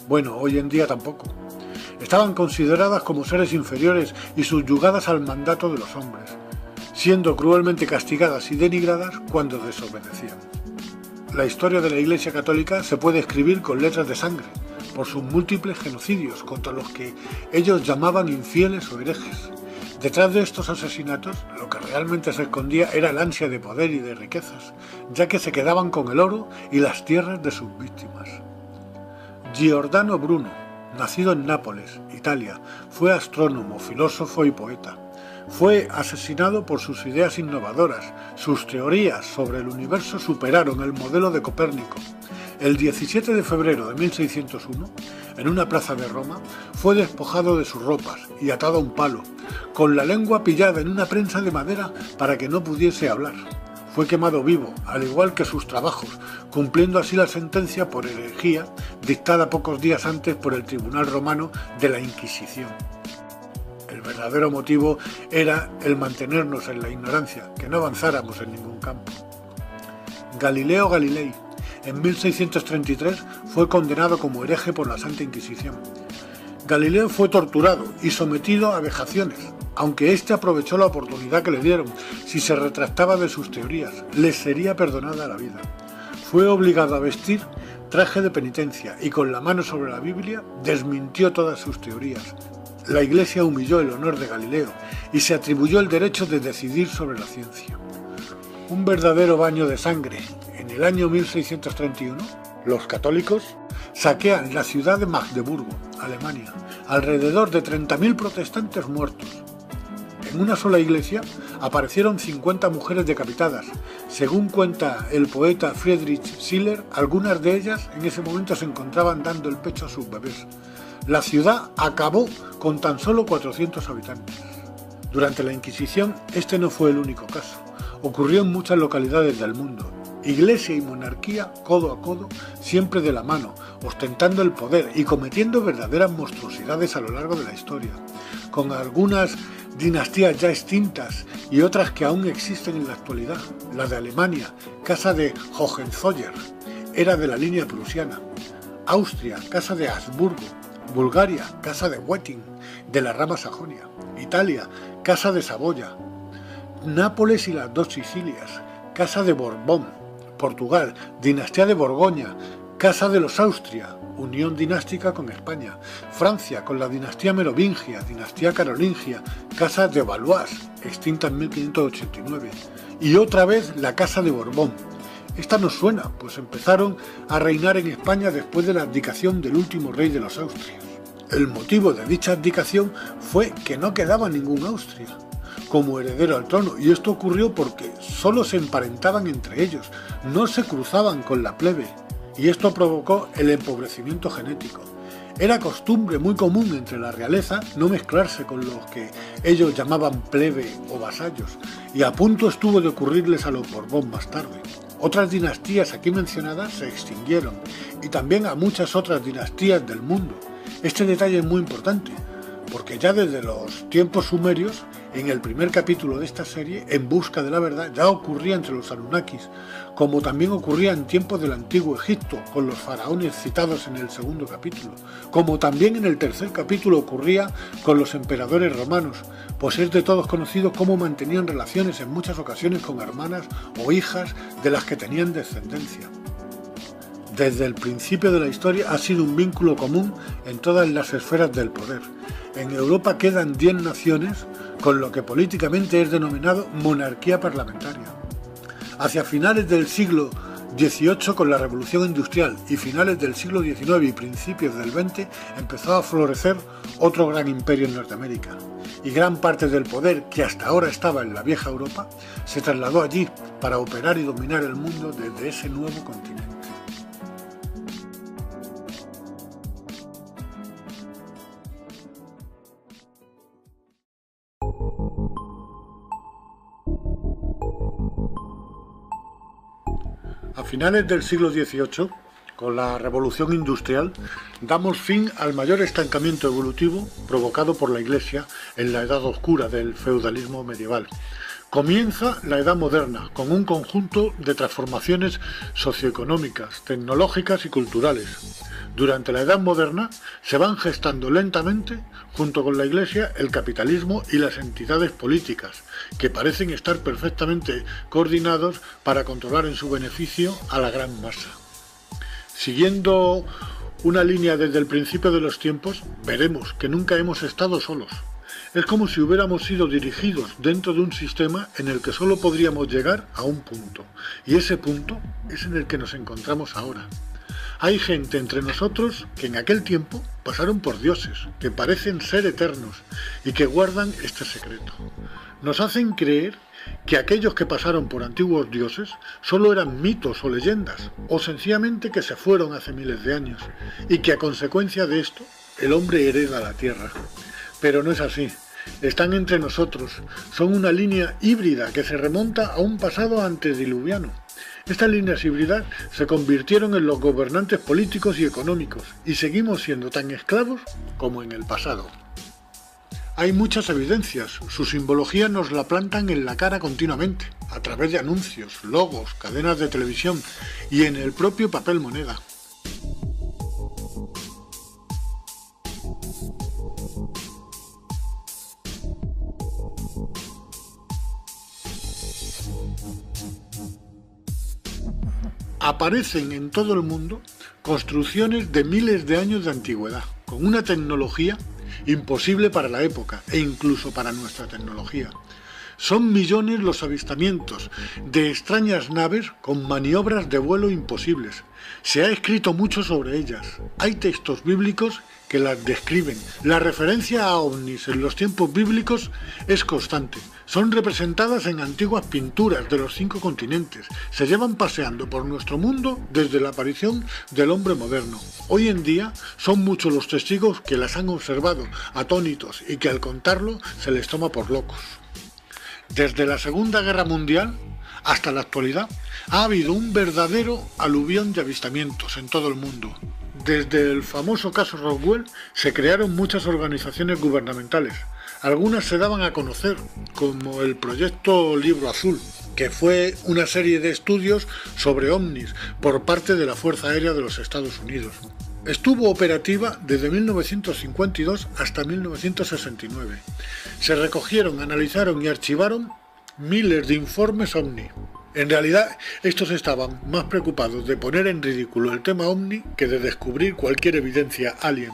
Bueno, hoy en día tampoco. Estaban consideradas como seres inferiores y subyugadas al mandato de los hombres, siendo cruelmente castigadas y denigradas cuando desobedecían. La historia de la Iglesia Católica se puede escribir con letras de sangre, por sus múltiples genocidios contra los que ellos llamaban infieles o herejes. Detrás de estos asesinatos, lo que realmente se escondía era el ansia de poder y de riquezas, ya que se quedaban con el oro y las tierras de sus víctimas. Giordano Bruno, nacido en Nápoles, Italia, fue astrónomo, filósofo y poeta. Fue asesinado por sus ideas innovadoras. Sus teorías sobre el universo superaron el modelo de Copérnico. El 17 de febrero de 1601, en una plaza de Roma, fue despojado de sus ropas y atado a un palo, con la lengua pillada en una prensa de madera para que no pudiese hablar. Fue quemado vivo, al igual que sus trabajos, cumpliendo así la sentencia por herejía dictada pocos días antes por el Tribunal Romano de la Inquisición. El verdadero motivo era el mantenernos en la ignorancia, que no avanzáramos en ningún campo. Galileo Galilei, en 1633, fue condenado como hereje por la Santa Inquisición. Galileo fue torturado y sometido a vejaciones, aunque éste aprovechó la oportunidad que le dieron. Si se retractaba de sus teorías, le sería perdonada la vida. Fue obligado a vestir traje de penitencia y con la mano sobre la Biblia desmintió todas sus teorías. La Iglesia humilló el honor de Galileo y se atribuyó el derecho de decidir sobre la ciencia. Un verdadero baño de sangre. En el año 1631, los católicos saquean la ciudad de Magdeburgo, Alemania, alrededor de 30.000 protestantes muertos. En una sola iglesia aparecieron 50 mujeres decapitadas. Según cuenta el poeta Friedrich Schiller, algunas de ellas en ese momento se encontraban dando el pecho a sus bebés. La ciudad acabó con tan solo 400 habitantes. Durante la Inquisición, este no fue el único caso. Ocurrió en muchas localidades del mundo. Iglesia y monarquía codo a codo, siempre de la mano, ostentando el poder y cometiendo verdaderas monstruosidades a lo largo de la historia, con algunas dinastías ya extintas y otras que aún existen en la actualidad. La de Alemania, casa de Hohenzollern, era de la línea prusiana. Austria, casa de Habsburgo. Bulgaria, casa de Wettin, de la rama Sajonia. Italia, casa de Saboya. Nápoles y las dos Sicilias, casa de Borbón. Portugal, dinastía de Borgoña, casa de los Austria, unión dinástica con España. Francia, con la dinastía merovingia, dinastía carolingia, casa de Valois, extinta en 1589. Y otra vez la casa de Borbón. Esta nos suena, pues empezaron a reinar en España después de la abdicación del último rey de los Austrias. El motivo de dicha abdicación fue que no quedaba ningún Austria. como heredero al trono, y esto ocurrió porque solo se emparentaban entre ellos, no se cruzaban con la plebe, y esto provocó el empobrecimiento genético. Era costumbre muy común entre la realeza no mezclarse con los que ellos llamaban plebe o vasallos, y a punto estuvo de ocurrirles a los Borbón más tarde. Otras dinastías aquí mencionadas se extinguieron, y también a muchas otras dinastías del mundo. Este detalle es muy importante, porque ya desde los tiempos sumerios, en el primer capítulo de esta serie, En busca de la verdad, ya ocurría entre los Anunnakis, como también ocurría en tiempos del antiguo Egipto, con los faraones citados en el segundo capítulo, como también en el tercer capítulo ocurría con los emperadores romanos, pues es de todos conocido cómo mantenían relaciones en muchas ocasiones con hermanas o hijas de las que tenían descendencia. Desde el principio de la historia ha sido un vínculo común en todas las esferas del poder. En Europa quedan 10 naciones con lo que políticamente es denominado monarquía parlamentaria. Hacia finales del siglo XVIII, con la Revolución Industrial, y finales del siglo XIX y principios del XX, empezó a florecer otro gran imperio en Norteamérica. Y gran parte del poder que hasta ahora estaba en la vieja Europa se trasladó allí para operar y dominar el mundo desde ese nuevo continente. A finales del siglo XVIII, con la Revolución Industrial, damos fin al mayor estancamiento evolutivo provocado por la Iglesia en la Edad Oscura del feudalismo medieval. Comienza la Edad Moderna, con un conjunto de transformaciones socioeconómicas, tecnológicas y culturales. Durante la Edad Moderna se van gestando lentamente, junto con la Iglesia, el capitalismo y las entidades políticas, que parecen estar perfectamente coordinados para controlar en su beneficio a la gran masa. Siguiendo una línea desde el principio de los tiempos, veremos que nunca hemos estado solos. Es como si hubiéramos sido dirigidos dentro de un sistema en el que solo podríamos llegar a un punto, y ese punto es en el que nos encontramos ahora. Hay gente entre nosotros que en aquel tiempo pasaron por dioses, que parecen ser eternos y que guardan este secreto. Nos hacen creer que aquellos que pasaron por antiguos dioses solo eran mitos o leyendas, o sencillamente que se fueron hace miles de años, y que a consecuencia de esto el hombre hereda la tierra. Pero no es así. Están entre nosotros, son una línea híbrida que se remonta a un pasado antediluviano. Estas líneas híbridas se convirtieron en los gobernantes políticos y económicos, y seguimos siendo tan esclavos como en el pasado. Hay muchas evidencias, su simbología nos la plantan en la cara continuamente, a través de anuncios, logos, cadenas de televisión y en el propio papel moneda. Aparecen en todo el mundo construcciones de miles de años de antigüedad, con una tecnología imposible para la época e incluso para nuestra tecnología. Son millones los avistamientos de extrañas naves con maniobras de vuelo imposibles. Se ha escrito mucho sobre ellas. Hay textos bíblicos que las describen. La referencia a ovnis en los tiempos bíblicos es constante. Son representadas en antiguas pinturas de los 5 continentes. Se llevan paseando por nuestro mundo desde la aparición del hombre moderno. Hoy en día son muchos los testigos que las han observado, atónitos, y que al contarlo se les toma por locos. Desde la Segunda Guerra Mundial hasta la actualidad ha habido un verdadero aluvión de avistamientos en todo el mundo. Desde el famoso caso Roswell se crearon muchas organizaciones gubernamentales. Algunas se daban a conocer, como el Proyecto Libro Azul, que fue una serie de estudios sobre ovnis por parte de la Fuerza Aérea de los Estados Unidos. Estuvo operativa desde 1952 hasta 1969. Se recogieron, analizaron y archivaron miles de informes ovni. En realidad, estos estaban más preocupados de poner en ridículo el tema ovni que de descubrir cualquier evidencia alien.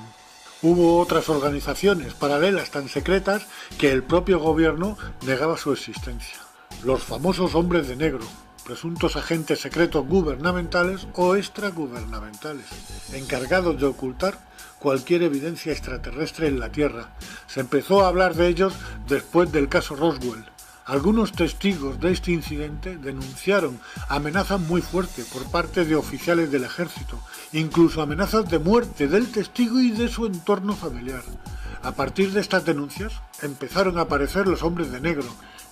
Hubo otras organizaciones paralelas tan secretas que el propio gobierno negaba su existencia. Los famosos hombres de negro, presuntos agentes secretos gubernamentales o extragubernamentales, encargados de ocultar cualquier evidencia extraterrestre en la Tierra. Se empezó a hablar de ellos después del caso Roswell. Algunos testigos de este incidente denunciaron amenazas muy fuertes por parte de oficiales del ejército, incluso amenazas de muerte del testigo y de su entorno familiar. A partir de estas denuncias empezaron a aparecer los hombres de negro,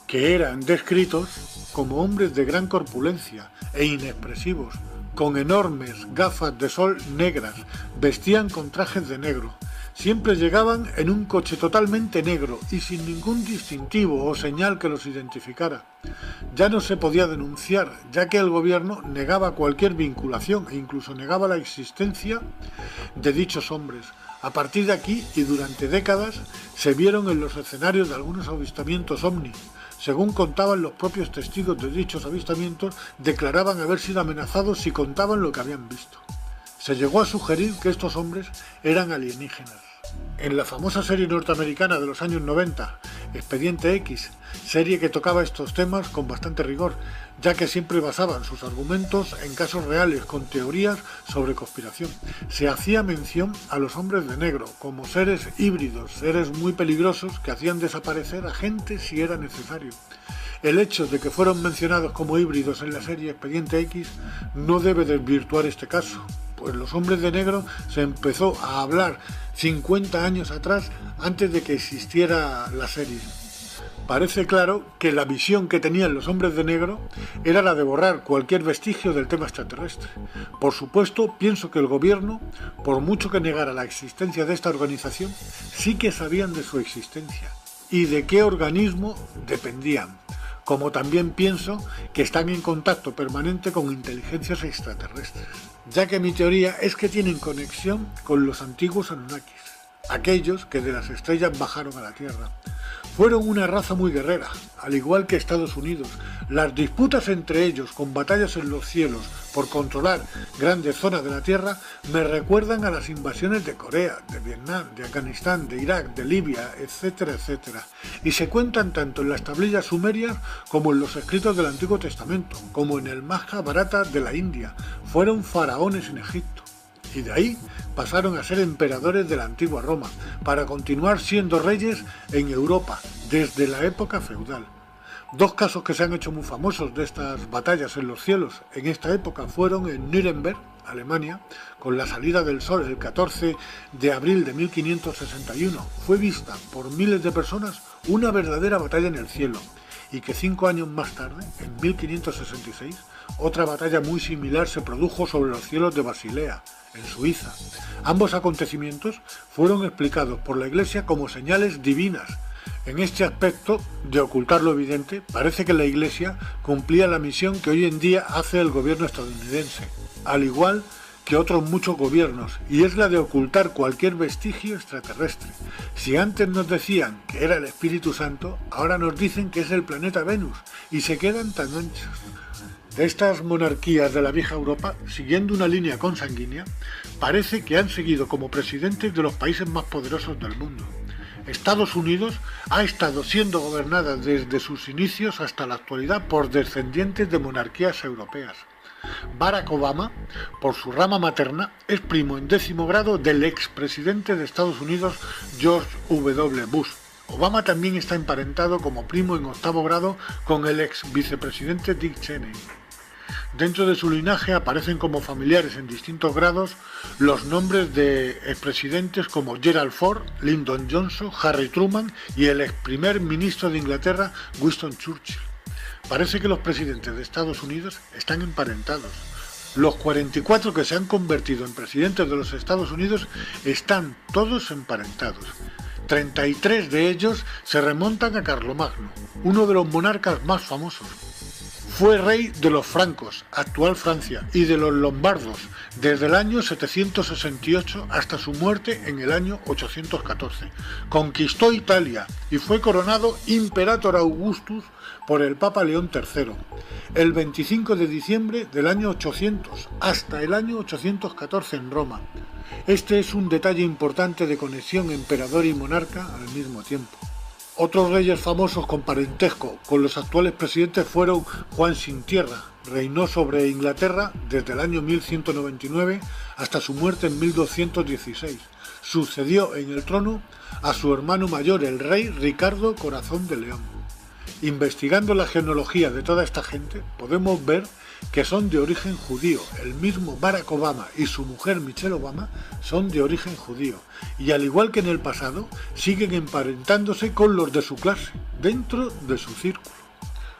que eran descritos como hombres de gran corpulencia e inexpresivos, con enormes gafas de sol negras, vestían con trajes de negro. Siempre llegaban en un coche totalmente negro y sin ningún distintivo o señal que los identificara. Ya no se podía denunciar, ya que el gobierno negaba cualquier vinculación e incluso negaba la existencia de dichos hombres. A partir de aquí y durante décadas se vieron en los escenarios de algunos avistamientos ovni. Según contaban los propios testigos de dichos avistamientos, declaraban haber sido amenazados si contaban lo que habían visto. Se llegó a sugerir que estos hombres eran alienígenas. En la famosa serie norteamericana de los años 90, Expediente X, serie que tocaba estos temas con bastante rigor, ya que siempre basaban sus argumentos en casos reales con teorías sobre conspiración. Se hacía mención a los hombres de negro como seres híbridos, seres muy peligrosos que hacían desaparecer a gente si era necesario. El hecho de que fueron mencionados como híbridos en la serie Expediente X no debe desvirtuar este caso, pues los hombres de negro se empezó a hablar 50 años atrás, antes de que existiera la serie. Parece claro que la visión que tenían los hombres de negro era la de borrar cualquier vestigio del tema extraterrestre. Por supuesto, pienso que el gobierno, por mucho que negara la existencia de esta organización, sí que sabían de su existencia y de qué organismo dependían. Como también pienso que están en contacto permanente con inteligencias extraterrestres, ya que mi teoría es que tienen conexión con los antiguos Anunnakis, aquellos que de las estrellas bajaron a la Tierra. Fueron una raza muy guerrera, al igual que Estados Unidos. Las disputas entre ellos, con batallas en los cielos por controlar grandes zonas de la Tierra, me recuerdan a las invasiones de Corea, de Vietnam, de Afganistán, de Irak, de Libia, etcétera, etcétera. Y se cuentan tanto en las tablillas sumerias como en los escritos del Antiguo Testamento, como en el Majábharata de la India. Fueron faraones en Egipto. Y de ahí pasaron a ser emperadores de la antigua Roma, para continuar siendo reyes en Europa desde la época feudal. Dos casos que se han hecho muy famosos de estas batallas en los cielos en esta época fueron en Nuremberg, Alemania, con la salida del sol el 14 de abril de 1561. Fue vista por miles de personas una verdadera batalla en el cielo, y que 5 años más tarde, en 1566, otra batalla muy similar se produjo sobre los cielos de Basilea, en Suiza. Ambos acontecimientos fueron explicados por la Iglesia como señales divinas. En este aspecto de ocultar lo evidente, parece que la Iglesia cumplía la misión que hoy en día hace el gobierno estadounidense, al igual que otros muchos gobiernos, y es la de ocultar cualquier vestigio extraterrestre. Si antes nos decían que era el Espíritu Santo, ahora nos dicen que es el planeta Venus, y se quedan tan anchos. De estas monarquías de la vieja Europa, siguiendo una línea consanguínea, parece que han seguido como presidentes de los países más poderosos del mundo. Estados Unidos ha estado siendo gobernada desde sus inicios hasta la actualidad por descendientes de monarquías europeas. Barack Obama, por su rama materna, es primo en 10º grado del expresidente de Estados Unidos George W. Bush. Obama también está emparentado como primo en 8º grado con el ex vicepresidente Dick Cheney. Dentro de su linaje aparecen como familiares en distintos grados los nombres de expresidentes como Gerald Ford, Lyndon Johnson, Harry Truman y el ex primer ministro de Inglaterra, Winston Churchill. Parece que los presidentes de Estados Unidos están emparentados. Los 44 que se han convertido en presidentes de los Estados Unidos están todos emparentados. 33 de ellos se remontan a Carlomagno, uno de los monarcas más famosos. Fue rey de los francos, actual Francia, y de los lombardos, desde el año 768 hasta su muerte en el año 814. Conquistó Italia y fue coronado Imperator Augustus por el Papa León III, el 25 de diciembre del año 800 hasta el año 814 en Roma. Este es un detalle importante de conexión emperador y monarca al mismo tiempo. Otros reyes famosos con parentesco con los actuales presidentes fueron Juan Sin Tierra. Reinó sobre Inglaterra desde el año 1199 hasta su muerte en 1216. Sucedió en el trono a su hermano mayor, el rey Ricardo Corazón de León. Investigando la genealogía de toda esta gente, podemos ver que son de origen judío. El mismo Barack Obama y su mujer Michelle Obama son de origen judío. Y al igual que en el pasado, siguen emparentándose con los de su clase, dentro de su círculo.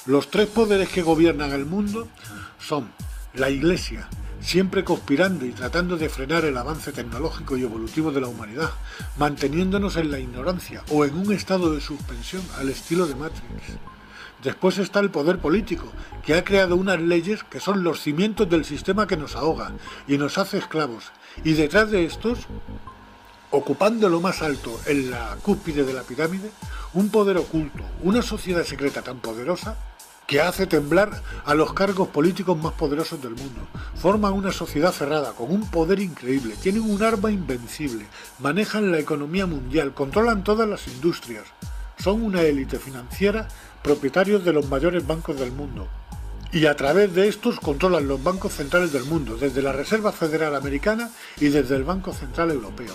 Los tres poderes que gobiernan el mundo son la Iglesia, siempre conspirando y tratando de frenar el avance tecnológico y evolutivo de la humanidad, manteniéndonos en la ignorancia o en un estado de suspensión al estilo de Matrix. Después está el poder político, que ha creado unas leyes que son los cimientos del sistema que nos ahoga y nos hace esclavos. Y detrás de estos, ocupando lo más alto en la cúspide de la pirámide, un poder oculto, una sociedad secreta tan poderosa que hace temblar a los cargos políticos más poderosos del mundo. Forman una sociedad cerrada, con un poder increíble, tienen un arma invencible, manejan la economía mundial, controlan todas las industrias, son una élite financiera, propietarios de los mayores bancos del mundo. Y a través de estos controlan los bancos centrales del mundo, desde la Reserva Federal Americana y desde el Banco Central Europeo.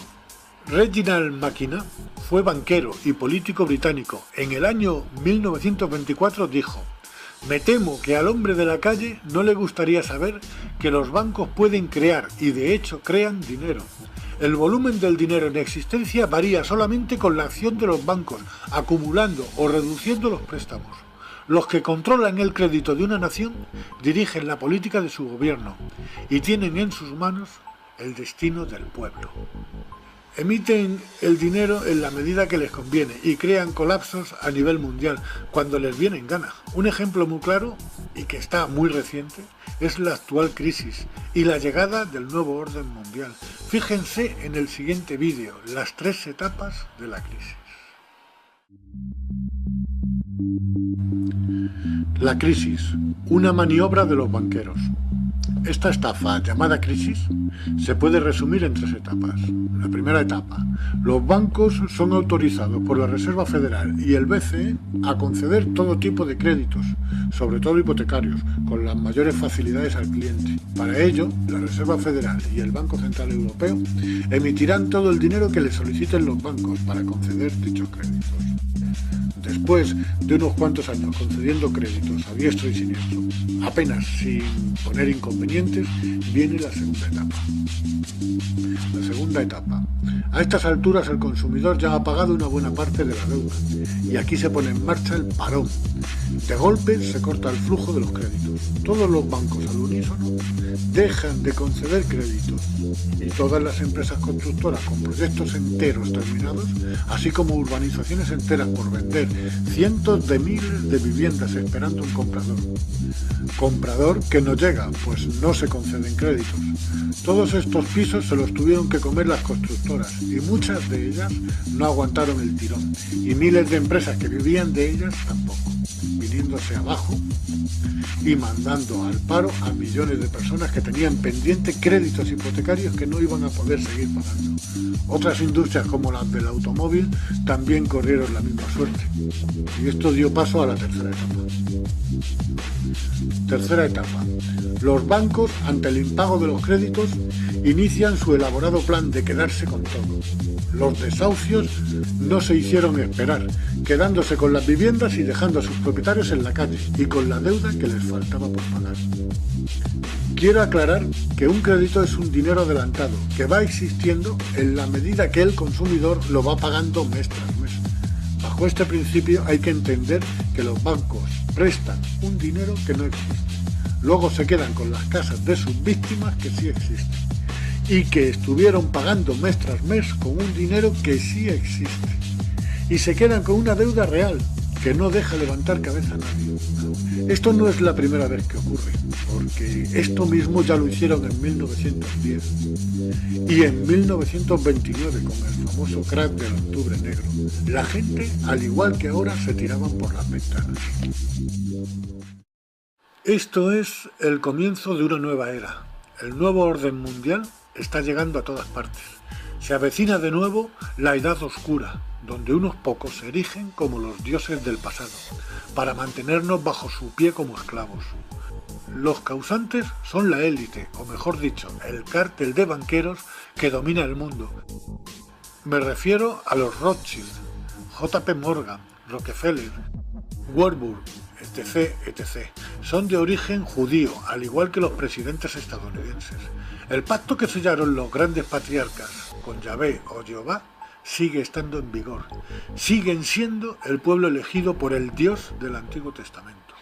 Reginald Mackinac fue banquero y político británico. En el año 1924 dijo: "Me temo que al hombre de la calle no le gustaría saber que los bancos pueden crear, y de hecho crean, dinero. El volumen del dinero en existencia varía solamente con la acción de los bancos, acumulando o reduciendo los préstamos. Los que controlan el crédito de una nación dirigen la política de su gobierno y tienen en sus manos el destino del pueblo. Emiten el dinero en la medida que les conviene y crean colapsos a nivel mundial cuando les viene en gana. Un ejemplo muy claro, y que está muy reciente, es la actual crisis y la llegada del nuevo orden mundial. Fíjense en el siguiente vídeo, las 3 etapas de la crisis. La crisis, una maniobra de los banqueros. Esta estafa, llamada crisis, se puede resumir en 3 etapas. La primera etapa: los bancos son autorizados por la Reserva Federal y el BCE a conceder todo tipo de créditos, sobre todo hipotecarios, con las mayores facilidades al cliente. Para ello, la Reserva Federal y el Banco Central Europeo emitirán todo el dinero que les soliciten los bancos para conceder dichos créditos. Después de unos cuantos años concediendo créditos a diestro y siniestro, apenas sin poner inconvenientes, viene la segunda etapa. La segunda etapa. A estas alturas el consumidor ya ha pagado una buena parte de la deuda y aquí se pone en marcha el parón. De golpe se corta el flujo de los créditos. Todos los bancos al unísono dejan de conceder créditos y todas las empresas constructoras con proyectos enteros terminados, así como urbanizaciones enteras por vender, cientos de miles de viviendas esperando un comprador. Comprador que no llega, pues no se conceden créditos. Todos estos pisos se los tuvieron que comer las constructoras y muchas de ellas no aguantaron el tirón, y miles de empresas que vivían de ellas tampoco, viniéndose abajo y mandando al paro a millones de personas que tenían pendiente créditos hipotecarios que no iban a poder seguir pagando. Otras industrias como las del automóvil también corrieron la misma suerte. Y esto dio paso a la tercera etapa. Tercera etapa. Los bancos, ante el impago de los créditos, inician su elaborado plan de quedarse con todo. Los desahucios no se hicieron esperar, quedándose con las viviendas y dejando a sus propietarios en la calle y con la deuda que les faltaba por pagar. Quiero aclarar que un crédito es un dinero adelantado que va existiendo en la medida que el consumidor lo va pagando mes tras mes. Bajo este principio hay que entender que los bancos prestan un dinero que no existe. Luego se quedan con las casas de sus víctimas que sí existen y que estuvieron pagando mes tras mes con un dinero que sí existe. Y se quedan con una deuda real que no deja levantar cabeza a nadie. Esto no es la primera vez que ocurre, porque esto mismo ya lo hicieron en 1910 y en 1929 con el famoso crack del Octubre Negro. La gente, al igual que ahora, se tiraban por las ventanas. Esto es el comienzo de una nueva era. El nuevo orden mundial está llegando a todas partes. Se avecina de nuevo la Edad Oscura, donde unos pocos se erigen como los dioses del pasado, para mantenernos bajo su pie como esclavos. Los causantes son la élite, o mejor dicho, el cártel de banqueros que domina el mundo. Me refiero a los Rothschild, J.P. Morgan, Rockefeller, Warburg, etc., etc. Son de origen judío, al igual que los presidentes estadounidenses. El pacto que sellaron los grandes patriarcas con Yahvé o Jehová sigue estando en vigor. Siguen siendo el pueblo elegido por el Dios del Antiguo Testamento.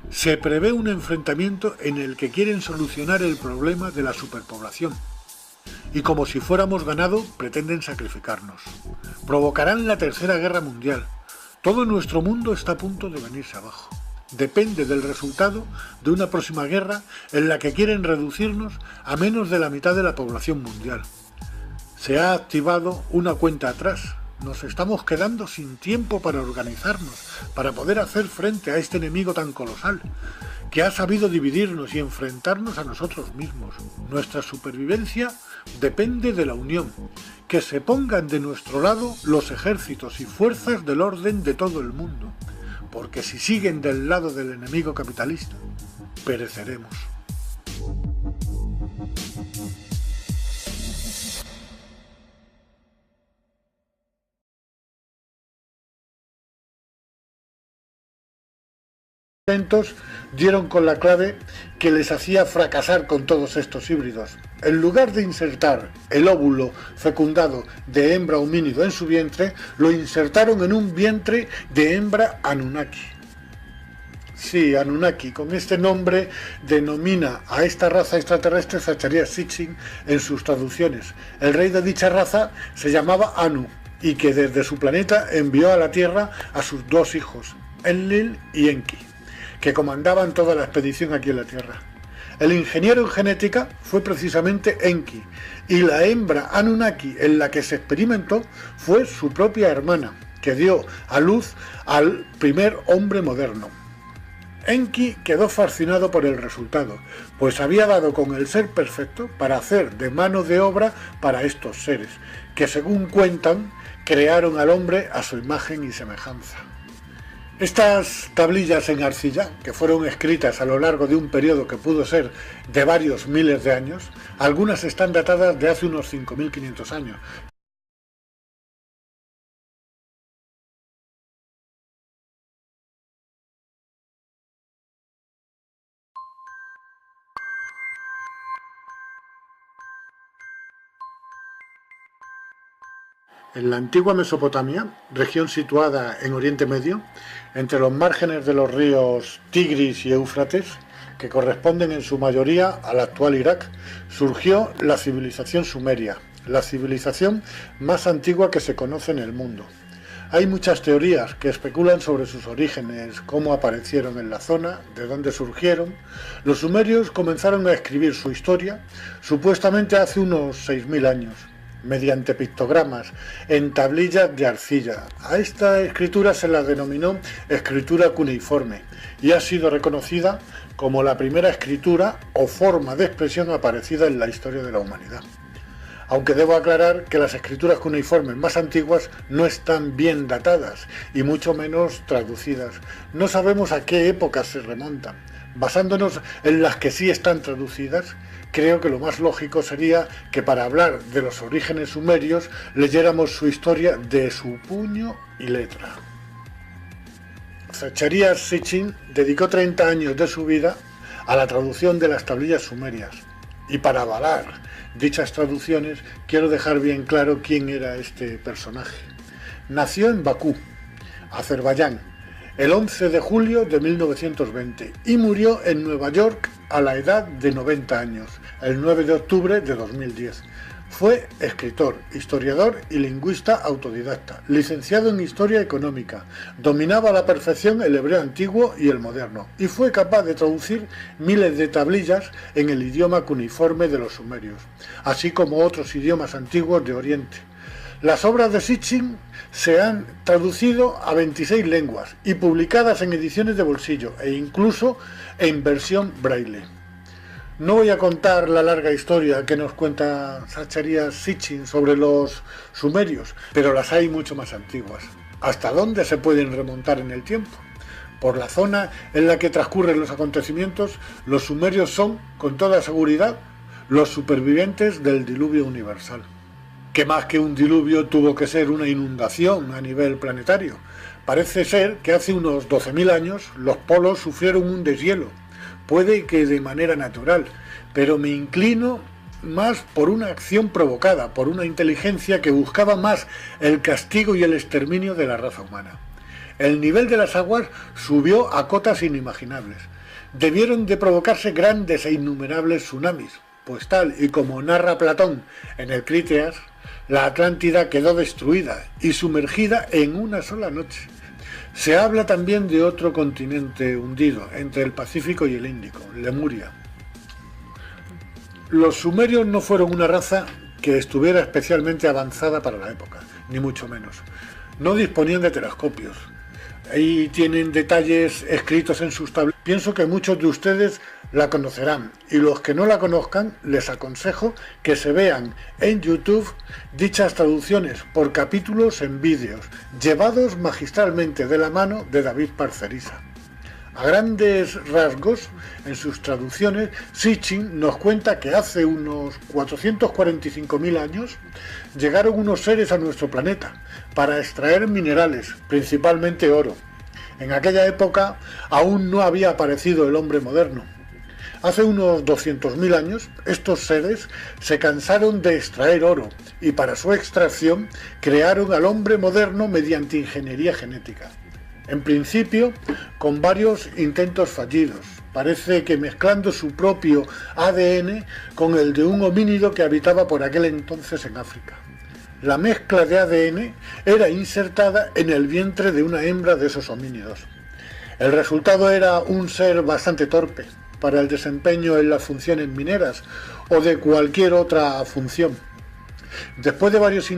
Se prevé un enfrentamiento en el que quieren solucionar el problema de la superpoblación. Y como si fuéramos ganado, pretenden sacrificarnos. Provocarán la Tercera Guerra Mundial. Todo nuestro mundo está a punto de venirse abajo. Depende del resultado de una próxima guerra en la que quieren reducirnos a menos de la mitad de la población mundial. Se ha activado una cuenta atrás. Nos estamos quedando sin tiempo para organizarnos, para poder hacer frente a este enemigo tan colosal, que ha sabido dividirnos y enfrentarnos a nosotros mismos. Nuestra supervivencia depende de la unión, que se pongan de nuestro lado los ejércitos y fuerzas del orden de todo el mundo, porque si siguen del lado del enemigo capitalista, pereceremos. Dieron con la clave que les hacía fracasar con todos estos híbridos. En lugar de insertar el óvulo fecundado de hembra homínido en su vientre, lo insertaron en un vientre de hembra Anunnaki. Sí, Anunnaki, con este nombre denomina a esta raza extraterrestre Zacharías Sitchin en sus traducciones. El rey de dicha raza se llamaba Anu y que desde su planeta envió a la Tierra a sus dos hijos, Enlil y Enki, que comandaban toda la expedición aquí en la Tierra. El ingeniero en genética fue precisamente Enki, y la hembra Anunnaki en la que se experimentó fue su propia hermana, que dio a luz al primer hombre moderno. Enki quedó fascinado por el resultado, pues había dado con el ser perfecto para hacer de mano de obra para estos seres, que según cuentan, crearon al hombre a su imagen y semejanza. Estas tablillas en arcilla, que fueron escritas a lo largo de un periodo que pudo ser de varios miles de años, algunas están datadas de hace unos 5.500 años. En la antigua Mesopotamia, región situada en Oriente Medio, entre los márgenes de los ríos Tigris y Éufrates, que corresponden en su mayoría al actual Irak, surgió la civilización sumeria, la civilización más antigua que se conoce en el mundo. Hay muchas teorías que especulan sobre sus orígenes, cómo aparecieron en la zona, de dónde surgieron. Los sumerios comenzaron a escribir su historia supuestamente hace unos 6.000 años. Mediante pictogramas en tablillas de arcilla. A esta escritura se la denominó escritura cuneiforme y ha sido reconocida como la primera escritura o forma de expresión aparecida en la historia de la humanidad. Aunque debo aclarar que las escrituras cuneiformes más antiguas no están bien datadas y mucho menos traducidas. No sabemos a qué épocas se remontan. Basándonos en las que sí están traducidas, creo que lo más lógico sería que para hablar de los orígenes sumerios leyéramos su historia de su puño y letra. Zacharías Sitchin dedicó 30 años de su vida a la traducción de las tablillas sumerias, y para avalar dichas traducciones quiero dejar bien claro quién era este personaje. Nació en Bakú, Azerbaiyán, el 11 de julio de 1920 y murió en Nueva York a la edad de 90 años, el 9 de octubre de 2010. Fue escritor, historiador y lingüista autodidacta, licenciado en Historia Económica, dominaba a la perfección el hebreo antiguo y el moderno, y fue capaz de traducir miles de tablillas en el idioma cuneiforme de los sumerios, así como otros idiomas antiguos de Oriente. Las obras de Sitchin se han traducido a 26 lenguas y publicadas en ediciones de bolsillo e incluso en versión braille. No voy a contar la larga historia que nos cuenta Zacharias Sitchin sobre los sumerios, pero las hay mucho más antiguas. ¿Hasta dónde se pueden remontar en el tiempo? Por la zona en la que transcurren los acontecimientos, los sumerios son, con toda seguridad, los supervivientes del diluvio universal. Que más que un diluvio tuvo que ser una inundación a nivel planetario. Parece ser que hace unos 12.000 años los polos sufrieron un deshielo. Puede que de manera natural, pero me inclino más por una acción provocada, por una inteligencia que buscaba más el castigo y el exterminio de la raza humana. El nivel de las aguas subió a cotas inimaginables. Debieron de provocarse grandes e innumerables tsunamis, pues tal y como narra Platón en el Críteas, la Atlántida quedó destruida y sumergida en una sola noche. Se habla también de otro continente hundido, entre el Pacífico y el Índico, Lemuria. Los sumerios no fueron una raza que estuviera especialmente avanzada para la época, ni mucho menos. No disponían de telescopios. Ahí tienen detalles escritos en sus tablas. Pienso que muchos de ustedes la conocerán, y los que no la conozcan les aconsejo que se vean en YouTube dichas traducciones por capítulos en vídeos, llevados magistralmente de la mano de David Parcerisa. A grandes rasgos, en sus traducciones, Sitchin nos cuenta que hace unos 445.000 años llegaron unos seres a nuestro planeta para extraer minerales, principalmente oro. En aquella época aún no había aparecido el hombre moderno. Hace unos 200.000 años, estos seres se cansaron de extraer oro y para su extracción crearon al hombre moderno mediante ingeniería genética. En principio, con varios intentos fallidos. Parece que mezclando su propio ADN con el de un homínido que habitaba por aquel entonces en África. La mezcla de ADN era insertada en el vientre de una hembra de esos homínidos. El resultado era un ser bastante torpe para el desempeño en las funciones mineras o de cualquier otra función. Después de varios intentos,